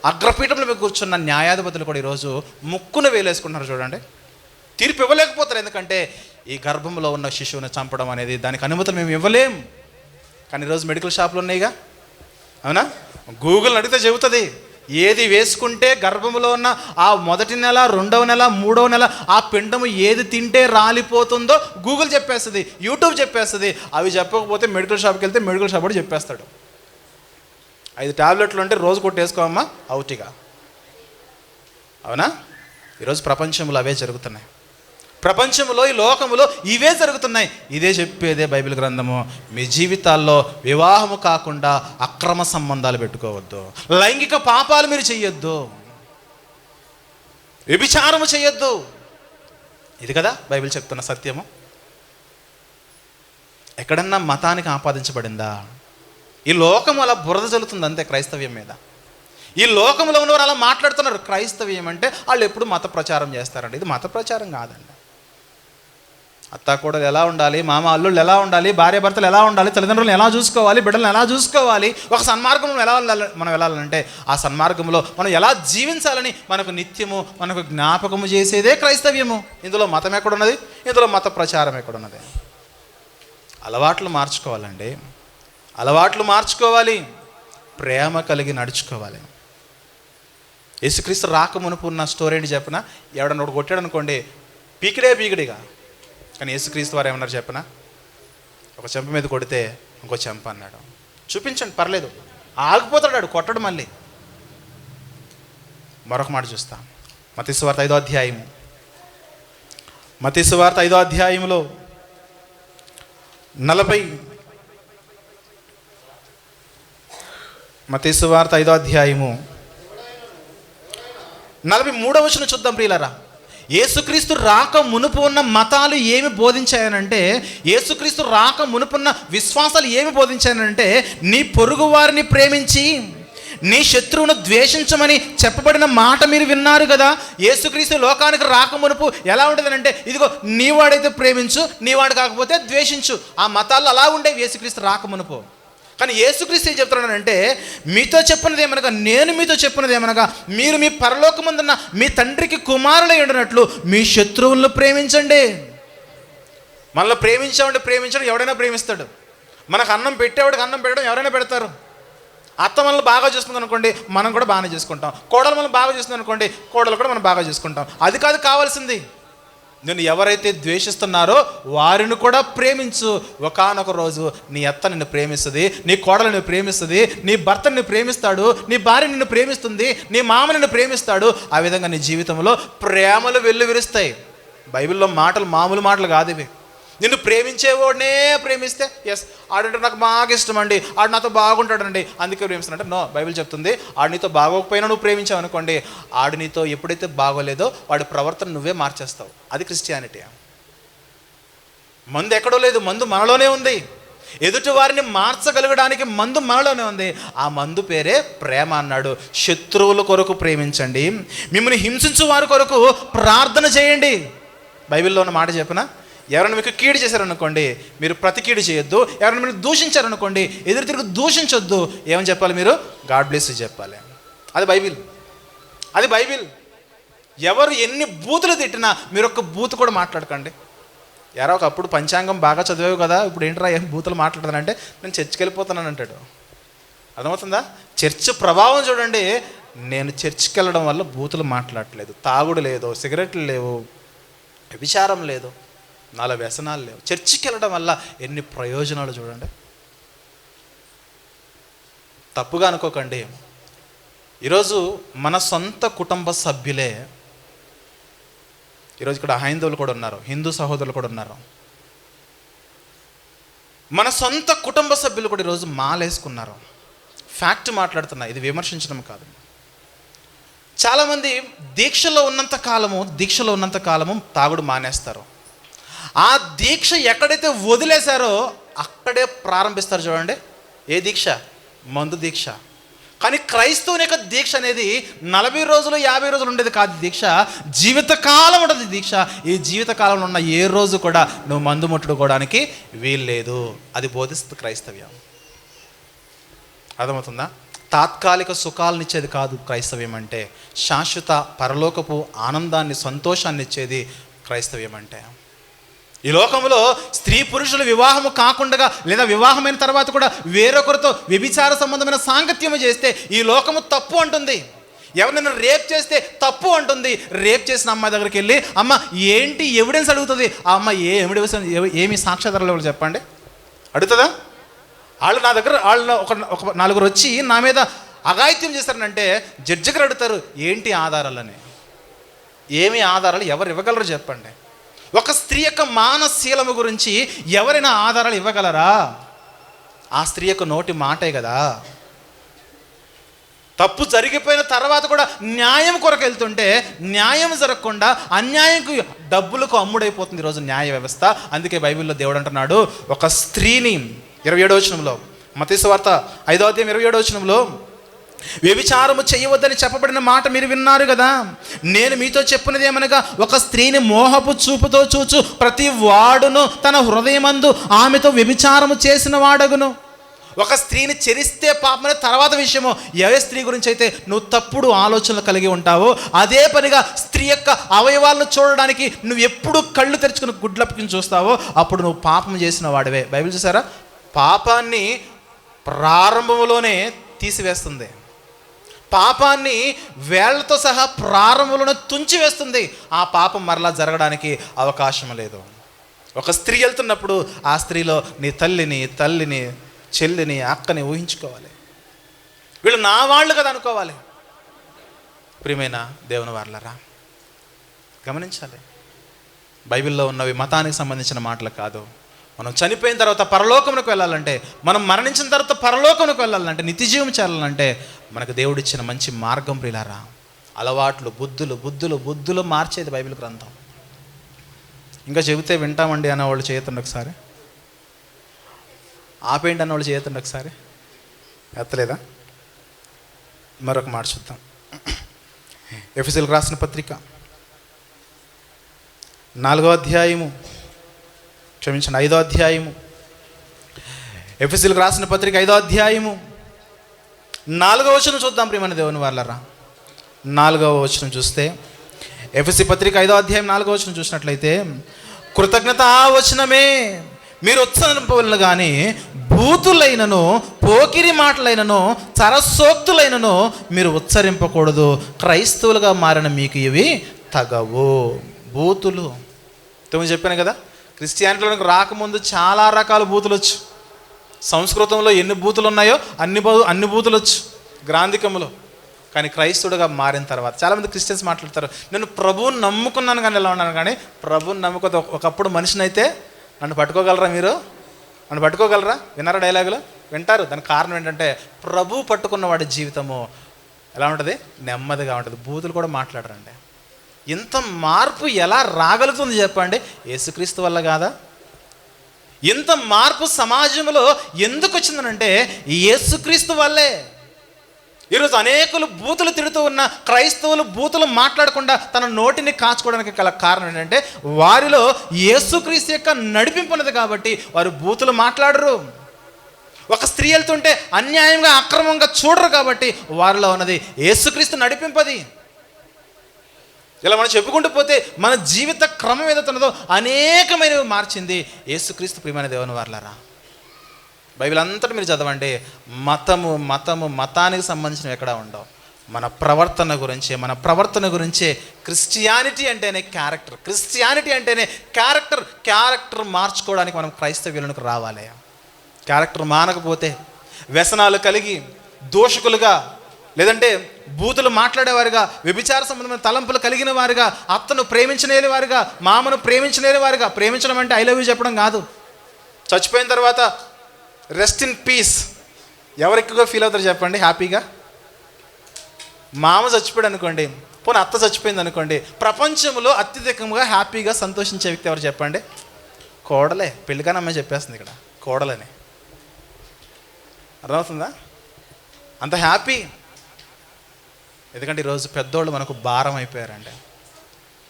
అగ్రపీఠంలో మీద కూర్చున్న న్యాయాధిపతులు కూడా ఈరోజు ముక్కును వేలేసుకుంటున్నారు. చూడండి, తీర్పు ఇవ్వలేకపోతారు. ఎందుకంటే ఈ గర్భంలో ఉన్న శిశువుని చంపడం అనేది దానికి అనుమతులు మేము ఇవ్వలేం. కానీ ఈరోజు మెడికల్ షాపులు ఉన్నాయిగా, అవునా? గూగుల్ని అడిగితే చెబుతుంది, ఏది వేసుకుంటే గర్భంలో ఉన్న ఆ మొదటి నెల, రెండవ నెల, మూడవ నెల ఆ పిండము ఏది తింటే రాలిపోతుందో గూగుల్ చెప్పేస్తుంది, యూట్యూబ్ చెప్పేస్తుంది. అవి చెప్పకపోతే మెడికల్ షాప్కి వెళ్తే మెడికల్ షాప్ కూడా చెప్పేస్తాడు. 5 టాబ్లెట్లు అంటే రోజు కొట్టేసుకోమ్మా అవుటిగా, అవునా? ఈరోజు ప్రపంచంలో అవే జరుగుతున్నాయి. ప్రపంచంలో, ఈ లోకములో ఇవే జరుగుతున్నాయి. ఇదే చెప్పేదే బైబిల్ గ్రంథము. మీ జీవితాల్లో వివాహము కాకుండా అక్రమ సంబంధాలు పెట్టుకోవద్దు, లైంగిక పాపాలు మీరు చెయ్యొద్దు, వ్యభిచారము చెయ్యొద్దు. ఇది కదా బైబిల్ చెప్తున్న సత్యము. ఎక్కడన్నా మతానికి ఆపాదించబడిందా? ఈ లోకం అలా బురద జల్లుతుంది అంతే క్రైస్తవ్యం మీద. ఈ లోకంలో ఉన్నవారు అలా మాట్లాడుతున్నారు. క్రైస్తవ్యం అంటే వాళ్ళు ఎప్పుడు మత ప్రచారం చేస్తారండి. ఇది మత ప్రచారం కాదండి. అత్తాకోడలు ఎలా ఉండాలి, మామ అల్లుళ్ళు ఎలా ఉండాలి, భార్య భర్తలు ఎలా ఉండాలి, తల్లిదండ్రులను ఎలా చూసుకోవాలి, బిడ్డలను ఎలా చూసుకోవాలి, ఒక సన్మార్గంలో ఎలా మనం వెళ్ళాలంటే ఆ సన్మార్గంలో మనం ఎలా జీవించాలని మనకు నిత్యము మనకు జ్ఞాపకము చేసేదే క్రైస్తవ్యము. ఇందులో మతం ఎక్కడున్నది? ఇందులో మత ప్రచారం ఎక్కడున్నది? అలవాట్లు మార్చుకోవాలండి, అలవాట్లు మార్చుకోవాలి, ప్రేమ కలిగి నడుచుకోవాలి. యేసుక్రీస్తు రాక మునుపు ఉన్న స్టోరీ ఏంటి చెప్పనా? ఎవడన్నా ఒకటి కొట్టాడు అనుకోండి, పీకిడిగా. కానీ యేసుక్రీస్తు వారు ఏమన్నారు చెప్పనా? ఒక చెంప మీద కొడితే ఇంకో చెంప అన్నాడు. చూపించండి, పర్లేదు, ఆగిపోతాడు కొట్టడు. మళ్ళీ మరొక మాట చూస్తాం. మత్తయి సువార్త 5వ అధ్యాయము, మత్తయి సువార్త 5వ అధ్యాయంలో 40 మత్తయి సువార్త 5వ అధ్యాయము 43వ వచనం చూద్దాం ప్రియులారా. యేసుక్రీస్తు రాక మునుపు ఉన్న మతాలు ఏమి బోధించాయనంటే, యేసుక్రీస్తు రాక మునుపున్న విశ్వాసాలు ఏమి బోధించాయనంటే, నీ పొరుగు వారిని ప్రేమించి నీ శత్రువును ద్వేషించమని చెప్పబడిన మాట మీరు విన్నారు కదా. యేసుక్రీస్తు లోకానికి రాక మునుపు ఎలా ఉండేదనంటే, ఇదిగో నీవాడైతే ప్రేమించు, నీవాడు కాకపోతే ద్వేషించు. ఆ మతాలు అలా ఉండేవి యేసుక్రీస్తు రాక మునుపు. కానీ యేసుక్రీస్తు ఏం చెప్తున్నాడంటే, మీతో చెప్పినది ఏమనగా, నేను మీతో చెప్పినది ఏమనగా, మీరు మీ పరలోకమందున్న మీ తండ్రికి కుమారులై ఉండినట్లు మీ శత్రువులను ప్రేమించండి. మనల్ని ప్రేమించడం ఎవడైనా ప్రేమిస్తాడు. మనకు అన్నం పెట్టేవాడికి అన్నం పెట్టడం ఎవరైనా పెడతారు. అత్త మనల్ని బాగా చూస్తుంది అనుకోండి, మనం కూడా బాగానే చేసుకుంటాం. కోడలు మనం బాగా చూస్తుంది అనుకోండి, కోడలు కూడా మనం బాగా చేసుకుంటాం. అది కాదు కావాల్సింది. నేను ఎవరైతే ద్వేషిస్తున్నారో వారిని కూడా ప్రేమించు. ఒకానొక రోజు నీ అత్త నిన్ను ప్రేమిస్తుంది, నీ కోడలు నిన్ను ప్రేమిస్తుంది, నీ భర్త నిన్ను ప్రేమిస్తాడు, నీ భార్య నిన్ను ప్రేమిస్తుంది, నీ మామ నిన్ను ప్రేమిస్తాడు. ఆ విధంగా నీ జీవితంలో ప్రేమలు వెల్లువిరుస్తాయి. బైబిల్లో మాటలు మామూలు మాటలు కాదు ఇవి. నిన్ను ప్రేమించేవాడినే ప్రేమిస్తే, ఎస్ ఆడంటే నాకు బాగా ఇష్టం అండి, ఆడు నాతో బాగుంటాడండి అందుకే ప్రేమిస్తానంటే, నో, బైబిల్ చెప్తుంది ఆడు నీతో బాగోకపోయినా నువ్వు ప్రేమించావు అనుకోండి, ఆడు నీతో ఎప్పుడైతే బాగోలేదో వాడి ప్రవర్తన నువ్వే మార్చేస్తావు. అది క్రిస్టియానిటీ. మందు ఎక్కడో లేదు, మందు మనలోనే ఉంది. ఎదుటి వారిని మార్చగలగడానికి మందు మనలోనే ఉంది. ఆ మందు పేరే ప్రేమ అన్నాడు. శత్రువుల కొరకు ప్రేమించండి, మిమ్మల్ని హింసించు వారి కొరకు ప్రార్థన చేయండి. బైబిల్లో ఉన్న మాట చెప్పిన, ఎవరైనా మీకు కీడు చేశారనుకోండి, మీరు ప్రతి కీడు చేయొద్దు. ఎవరైనా మీరు దూషించారనుకోండి, ఎదురు తిరిగి దూషించొద్దు. ఏమని చెప్పాలి? మీరు గాడ్ బ్లెస్ యు చెప్పాలి. అది బైబిల్, అది బైబిల్. ఎవరు ఎన్ని బూతులు తిట్టినా మీరు ఒక్క బూతు కూడా మాట్లాడకండి. యారో ఒకప్పుడు పంచాంగం బాగా చదివావు కదా, ఇప్పుడు ఏంట్రా ఏం బూతులు మాట్లాడతానంటే నేను చర్చికి వెళ్ళిపోతున్నాను అంటాడు. అర్థమవుతుందా? చర్చ్ ప్రభావం చూడండి. నేను చర్చికి వెళ్ళడం వల్ల బూతులు మాట్లాడట్లేదు, తాగుడు లేదు, సిగరెట్లు లేవు, వ్యభిచారం లేదు, నాలుగు వ్యసనాలు లేవు. చర్చికి వెళ్ళడం వల్ల ఎన్ని ప్రయోజనాలు చూడండి. తప్పుగా అనుకోకండి. ఈరోజు మన సొంత కుటుంబ సభ్యులే, ఈరోజు ఇక్కడ హైందవులు కూడా ఉన్నారు, హిందూ సహోదరులు కూడా ఉన్నారు. మన సొంత కుటుంబ సభ్యులు కూడా ఈరోజు మాలేసుకున్నారు. ఫ్యాక్ట్ మాట్లాడుతున్నా, ఇది విమర్శించడం కాదు. చాలామంది దీక్షలో ఉన్నంత కాలము తాగుడు మానేస్తారు. ఆ దీక్ష ఎక్కడైతే వదిలేశారో అక్కడే ప్రారంభిస్తారు. చూడండి, ఏ దీక్ష? మందు దీక్ష. కానీ క్రైస్తవుని యొక్క దీక్ష అనేది 40 రోజులు 50 రోజులు ఉండేది కాదు. దీక్ష జీవితకాలం ఉంటుంది. దీక్ష ఈ జీవితకాలంలో ఉన్న ఏ రోజు కూడా నువ్వు మందు ముట్టుకోవడానికి వీల్లేదు. అది బోధిస్తుంది క్రైస్తవ్యం. అర్థమవుతుందా? తాత్కాలిక సుఖాలనిచ్చేది కాదు క్రైస్తవ్యం అంటే. శాశ్వత పరలోకపు ఆనందాన్ని, సంతోషాన్ని ఇచ్చేది క్రైస్తవ్యం అంటే. ఈ లోకంలో స్త్రీ పురుషులు వివాహము కాకుండా లేదా వివాహమైన తర్వాత కూడా వేరొకరితో వ్యభిచార సంబంధమైన సాంగత్యము చేస్తే ఈ లోకము తప్పు అంటుంది. ఎవరినైనా రేప్ చేస్తే తప్పు అంటుంది. రేప్ చేసిన అమ్మాయి దగ్గరికి వెళ్ళి, అమ్మ ఏంటి ఎవిడెన్స్ అడుగుతుంది. ఆ అమ్మ ఏమి సాక్ష్యాధారాలు చెప్పండి అడుగుతుందా? వాళ్ళు నా దగ్గర ఒక 4 వచ్చి నా మీద అఘాయిత్యం చేస్తారనంటే జడ్జి గారు అడుగుతారు, ఏంటి ఆధారాలని? ఏమి ఆధారాలు ఎవరు ఇవ్వగలరు చెప్పండి. ఒక స్త్రీ యొక్క మానశీలము గురించి ఎవరైనా ఆధారాలు ఇవ్వగలరా? ఆ స్త్రీ యొక్క నోటి మాటే కదా. తప్పు జరిగిపోయిన తర్వాత కూడా న్యాయం కొరకు వెళ్తుంటే న్యాయం జరగకుండా అన్యాయంకు డబ్బులకు అమ్ముడైపోతుంది ఈరోజు న్యాయ వ్యవస్థ. అందుకే బైబిల్లో దేవుడు అంటున్నాడు, ఒక స్త్రీని 27వ వచనంలో, మత్తయి సువార్త 5వ అధ్యాయం 27వ వచనంలో, వ్యభిచారము చేయవద్దని చెప్పబడిన మాట మీరు విన్నారు కదా, నేను మీతో చెప్పినది ఏమనగా, ఒక స్త్రీని మోహపు చూపుతో చూచు ప్రతి వాడును తన హృదయమందు ఆమెతో వ్యభిచారము చేసిన వాడగును. ఒక స్త్రీని చెరిస్తే పాపమనే తర్వాత విషయము. ఏ స్త్రీ గురించి అయితే నువ్వు తప్పుడు ఆలోచనలు కలిగి ఉంటావో అదే పనిగా స్త్రీ యొక్క అవయవాలను చూడడానికి నువ్వు ఎప్పుడు కళ్ళు తెరుచుకుని గుడ్లప్పని చూస్తావో అప్పుడు నువ్వు పాపం చేసిన వాడివే. బైబిల్ చూసారా? పాపాన్ని ప్రారంభంలోనే తీసివేస్తుంది. పాపాన్ని వేళ్లతో సహా ప్రారంభంలోనే తుంచివేస్తుంది. ఆ పాపం మరలా జరగడానికి అవకాశం లేదు. ఒక స్త్రీ వెళ్తున్నప్పుడు ఆ స్త్రీలో నీ తల్లిని చెల్లిని అక్కని ఊహించుకోవాలి. వీళ్ళు నా వాళ్ళు కదా అనుకోవాలి. ప్రియమైన దేవుని వారలారా, గమనించాలి, బైబిల్లో ఉన్నవి మతానికి సంబంధించిన మాటలు కాదు. మనం చనిపోయిన తర్వాత పరలోకమునకు వెళ్ళాలంటే, మనం మరణించిన తర్వాత పరలోకమునకు వెళ్ళాలంటే, నిత్యజీవం చేయాలంటే మనకు దేవుడిచ్చిన మంచి మార్గం ప్రియులారా. అలవాట్లు, బుద్ధులు మార్చేది బైబిల్ గ్రంథం. ఇంకా చెబితే వింటామండి అన్నవాళ్ళు చేయతండి ఒకసారి, ఆపేయండి అన్నవాళ్ళు చేయతండి ఒకసారి. ఎత్తలేదా? మరొక మాట చూద్దాం. ఎఫెసీయులకు రాసిన పత్రిక 4వ అధ్యాయము, క్షమించండి 5వ అధ్యాయము. ఎఫెసీయులకు రాసిన పత్రిక 5వ అధ్యాయము 4వ వచనం చూద్దాం. ప్రియమైన దేవుని వాళ్ళరా, 4వ వచనం చూస్తే, ఎఫెసీ పత్రిక 5వ అధ్యాయం 4వ వచనం చూసినట్లయితే, కృతజ్ఞత వచనమే మీరు ఉత్సరింపవలను కానీ బూతులైనను పోకిరి మాటలైనను చరసోక్తులైనను మీరు ఉచ్చరింపకూడదు. క్రైస్తవులుగా మారిన మీకు ఇవి తగవు. బూతులు తొమ్మిది చెప్పాను కదా, క్రిస్టియానిటీలోకి రాకముందు చాలా రకాల బూతులు వచ్చు. సంస్కృతంలో ఎన్ని బూతులు ఉన్నాయో అన్ని బూతులు వచ్చు గ్రాంధికములో. కానీ క్రైస్తవుడుగా మారిన తర్వాత చాలామంది క్రిస్టియన్స్ మాట్లాడతారు, నేను ప్రభువుని నమ్ముకున్నాను కానీ ఎలా ఉన్నాను, కానీ ప్రభువుని నమ్ముకోతే ఒకప్పుడు మనిషిని అయితే నన్ను పట్టుకోగలరా? మీరు నన్ను పట్టుకోగలరా? విన్నారా డైలాగులు? వింటారు. దానికి కారణం ఏంటంటే ప్రభు పట్టుకున్నవాడి జీవితము ఎలా ఉంటుంది? నెమ్మదిగా ఉంటుంది. బూతులు కూడా మాట్లాడరండి. ఇంత మార్పు ఎలా రాగలుగుతుంది చెప్పండి? యేసుక్రీస్తు వల్ల కాదా? ఇంత మార్పు సమాజంలో ఎందుకు వచ్చిందనంటే యేసుక్రీస్తు వల్లే. ఈరోజు అనేకులు బూతులు తిడుతూ ఉన్న క్రైస్తవులు బూతులు మాట్లాడకుండా తన నోటిని కాచుకోవడానికి గల కారణం ఏంటంటే వారిలో యేసుక్రీస్తు యొక్క నడిపింపు ఉన్నది కాబట్టి వారు బూతులు మాట్లాడరు. ఒక స్త్రీ వెళ్తుంటే అన్యాయంగా అక్రమంగా చూడరు కాబట్టి వారిలో ఉన్నది యేసుక్రీస్తు నడిపింపది. ఇలా మనం చెప్పుకుంటూ పోతే మన జీవిత క్రమం ఏదైతే ఉన్నదో అనేకమైనవి మార్చింది యేసుక్రీస్తు ప్రియమైన దేవుని వారలారా. బైబిల్ అంతటా మీరు చదవండి, మతానికి సంబంధించినవి ఎక్కడా ఉండవు. మన ప్రవర్తన గురించే క్రిస్టియానిటీ అంటేనే క్యారెక్టర్ మార్చుకోవడానికి మనం క్రైస్తవ్యులకు రావాలి. క్యారెక్టర్ మానకపోతే వ్యసనాలు కలిగి దోషకులుగా, లేదంటే బూతులు మాట్లాడేవారుగా, వ్యభిచార సంబంధమైన తలంపులు కలిగిన వారుగా, అత్తను ప్రేమించలేని వారుగా, మామను ప్రేమించలేని వారుగా. ప్రేమించడం అంటే ఐ లవ్ యూ చెప్పడం కాదు. చచ్చిపోయిన తర్వాత రెస్ట్ ఇన్ పీస్ ఎవరు ఎక్కువగా ఫీల్ అవుతారు చెప్పండి? హ్యాపీగా మామ చచ్చిపోయాడు అనుకోండి, పోనీ అత్త చచ్చిపోయింది అనుకోండి, ప్రపంచంలో అత్యధికంగా హ్యాపీగా సంతోషించే వ్యక్తి ఎవరు చెప్పండి? కోడలే. పెళ్ళిగానే అమ్మాయి చెప్పేస్తుంది ఇక్కడ కోడలని. అర్థమవుతుందా? అంత హ్యాపీ. ఎందుకంటే ఈరోజు పెద్దోళ్ళు మనకు భారం అయిపోయారండి.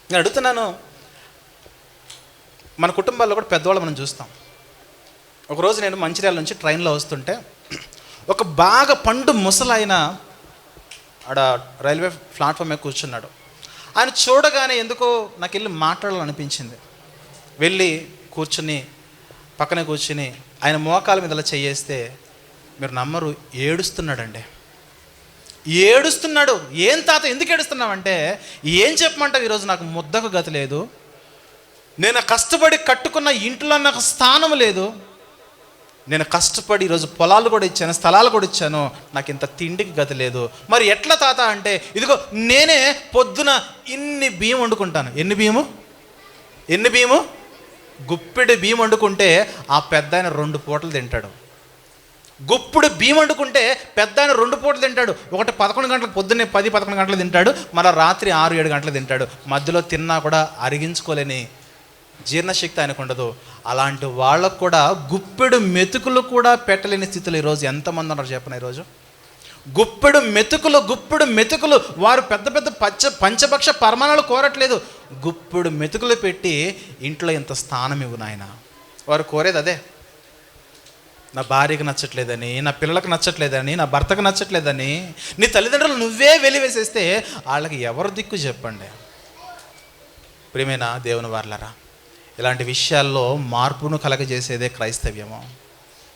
నేను అడుగుతున్నాను, మన కుటుంబాల్లో కూడా పెద్దవాళ్ళు మనం చూస్తాం. ఒకరోజు నేను మంచిర్యాల నుంచి ట్రైన్లో వస్తుంటే ఒక బాగా పండు ముసలాయన ఆడ రైల్వే ప్లాట్ఫామ్ మీద కూర్చున్నాడు. ఆయన చూడగానే ఎందుకో నాకు వెళ్ళి మాట్లాడాలనిపించింది. వెళ్ళి పక్కనే కూర్చుని ఆయన మోకాల మీద అలా చేయేస్తే మీరు నమ్మరు, ఏడుస్తున్నాడండి. ఏం తాత ఎందుకు ఏడుస్తున్నావంటే, ఏం చెప్పమంటావు, ఈరోజు నాకు ముద్దకు గతి లేదు, నేను కష్టపడి కట్టుకున్న ఇంట్లో నాకు స్థానం లేదు, నేను కష్టపడి ఈరోజు పొలాలు కూడా ఇచ్చాను, స్థలాలు కూడా ఇచ్చాను, నాకు ఇంత తిండికి గతి లేదు, మరి ఎట్లా తాత అంటే, ఇదిగో నేనే పొద్దున ఇన్ని బియ్యం వండుకుంటాను. ఎన్ని బియ్యము? గుప్పెడు బియ్యం వండుకుంటే ఆ పెద్ద ఆయన 2 పూటలు తింటాడు. గుప్పుడు బియ్యం వండుకుంటే పెద్ద ఆయన 2 పూటలు తింటాడు. ఒకటి 11 గంటలకు, పొద్దున్నే 10-11 గంటలు తింటాడు, మళ్ళీ రాత్రి 6-7 గంటలు తింటాడు. మధ్యలో తిన్నా కూడా అరిగించుకోలేని జీర్ణశక్తి ఆయనకు ఉండదు. అలాంటి వాళ్ళకు కూడా గుప్పెడు మెతుకులు కూడా పెట్టలేని స్థితిలో ఈరోజు ఎంతమంది ఉన్నారు చెప్పిన? ఈరోజు గుప్పెడు మెతుకులు వారు పెద్ద పంచభక్ష పరమాణాలు కోరట్లేదు. గుప్పెడు మెతుకులు పెట్టి ఇంట్లో ఇంత స్థానం ఇవ్వు నాయన. వారు కోరేది అదే. నా భార్యకు నచ్చట్లేదని, నా పిల్లలకు నచ్చట్లేదని, నా భర్తకు నచ్చట్లేదని నీ తల్లిదండ్రులు నువ్వే వెలివేసేస్తే వాళ్ళకి ఎవరు దిక్కు చెప్పండి? ప్రియమైన దేవుని వారలారా, ఇలాంటి విషయాల్లో మార్పును కలగజేసేదే క్రైస్తవ్యము.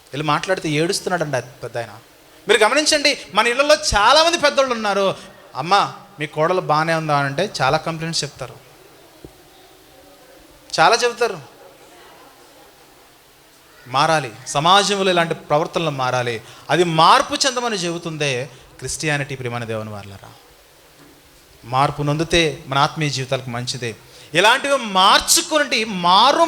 వీళ్ళు మాట్లాడితే ఏడుస్తున్నాడండి పెద్ద ఆయన. మీరు గమనించండి, మన ఇళ్ళల్లో చాలామంది పెద్దోళ్ళు ఉన్నారు. అమ్మ మీ కోడలు బాగానే ఉందా అంటే చాలా కంప్లైంట్స్ చెప్తారు, చాలా చెబుతారు. మారాలి, సమాజంలో ఇలాంటి ప్రవర్తనలు మారాలి. అది మార్పు చెందమని చెబుతుందే క్రిస్టియానిటీ. ప్రియమైన దేవుని వారలారా, మార్పు నొందితే మన ఆత్మీయ జీవితాలకు మంచిదే. ఇలాంటివి మార్చుకుని మారు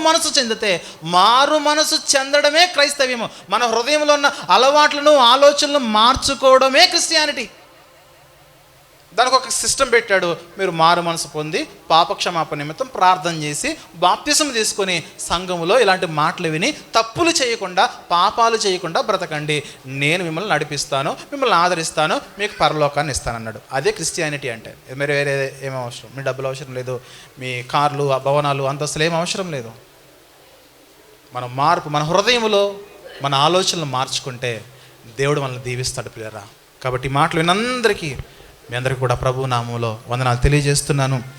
మనసు చెందడమే క్రైస్తవ్యము. మన హృదయంలో ఉన్న అలవాట్లను, ఆలోచనలను మార్చుకోవడమే క్రిస్టియానిటీ. దానికి ఒక సిస్టమ్ పెట్టాడు. మీరు మారు మనసు పొంది పాపక్షమాపణ నిమిత్తం ప్రార్థన చేసి బాప్తిసం తీసుకొని సంఘములో ఇలాంటి మాటలు విని తప్పులు చేయకుండా, పాపాలు చేయకుండా బ్రతకండి. నేను మిమ్మల్ని నడిపిస్తాను, మిమ్మల్ని ఆదరిస్తాను, మీకు పరలోకాన్ని ఇస్తానన్నాడు. అదే క్రిస్టియానిటీ అంటే. మీరు వేరే ఏం అవసరం, మీ డబ్బులు అవసరం లేదు, మీ కార్లు, భవనాలు, అంతస్తులు ఏం అవసరం లేదు. మన హృదయంలో మన ఆలోచనలు మార్చుకుంటే దేవుడు మనల్ని దీవిస్తాడు ప్రియరా. కాబట్టి ఈ మాటలు వినందరికీ, మీ అందరికీ కూడా ప్రభు నామములో వందనాలు తెలియజేస్తున్నాను.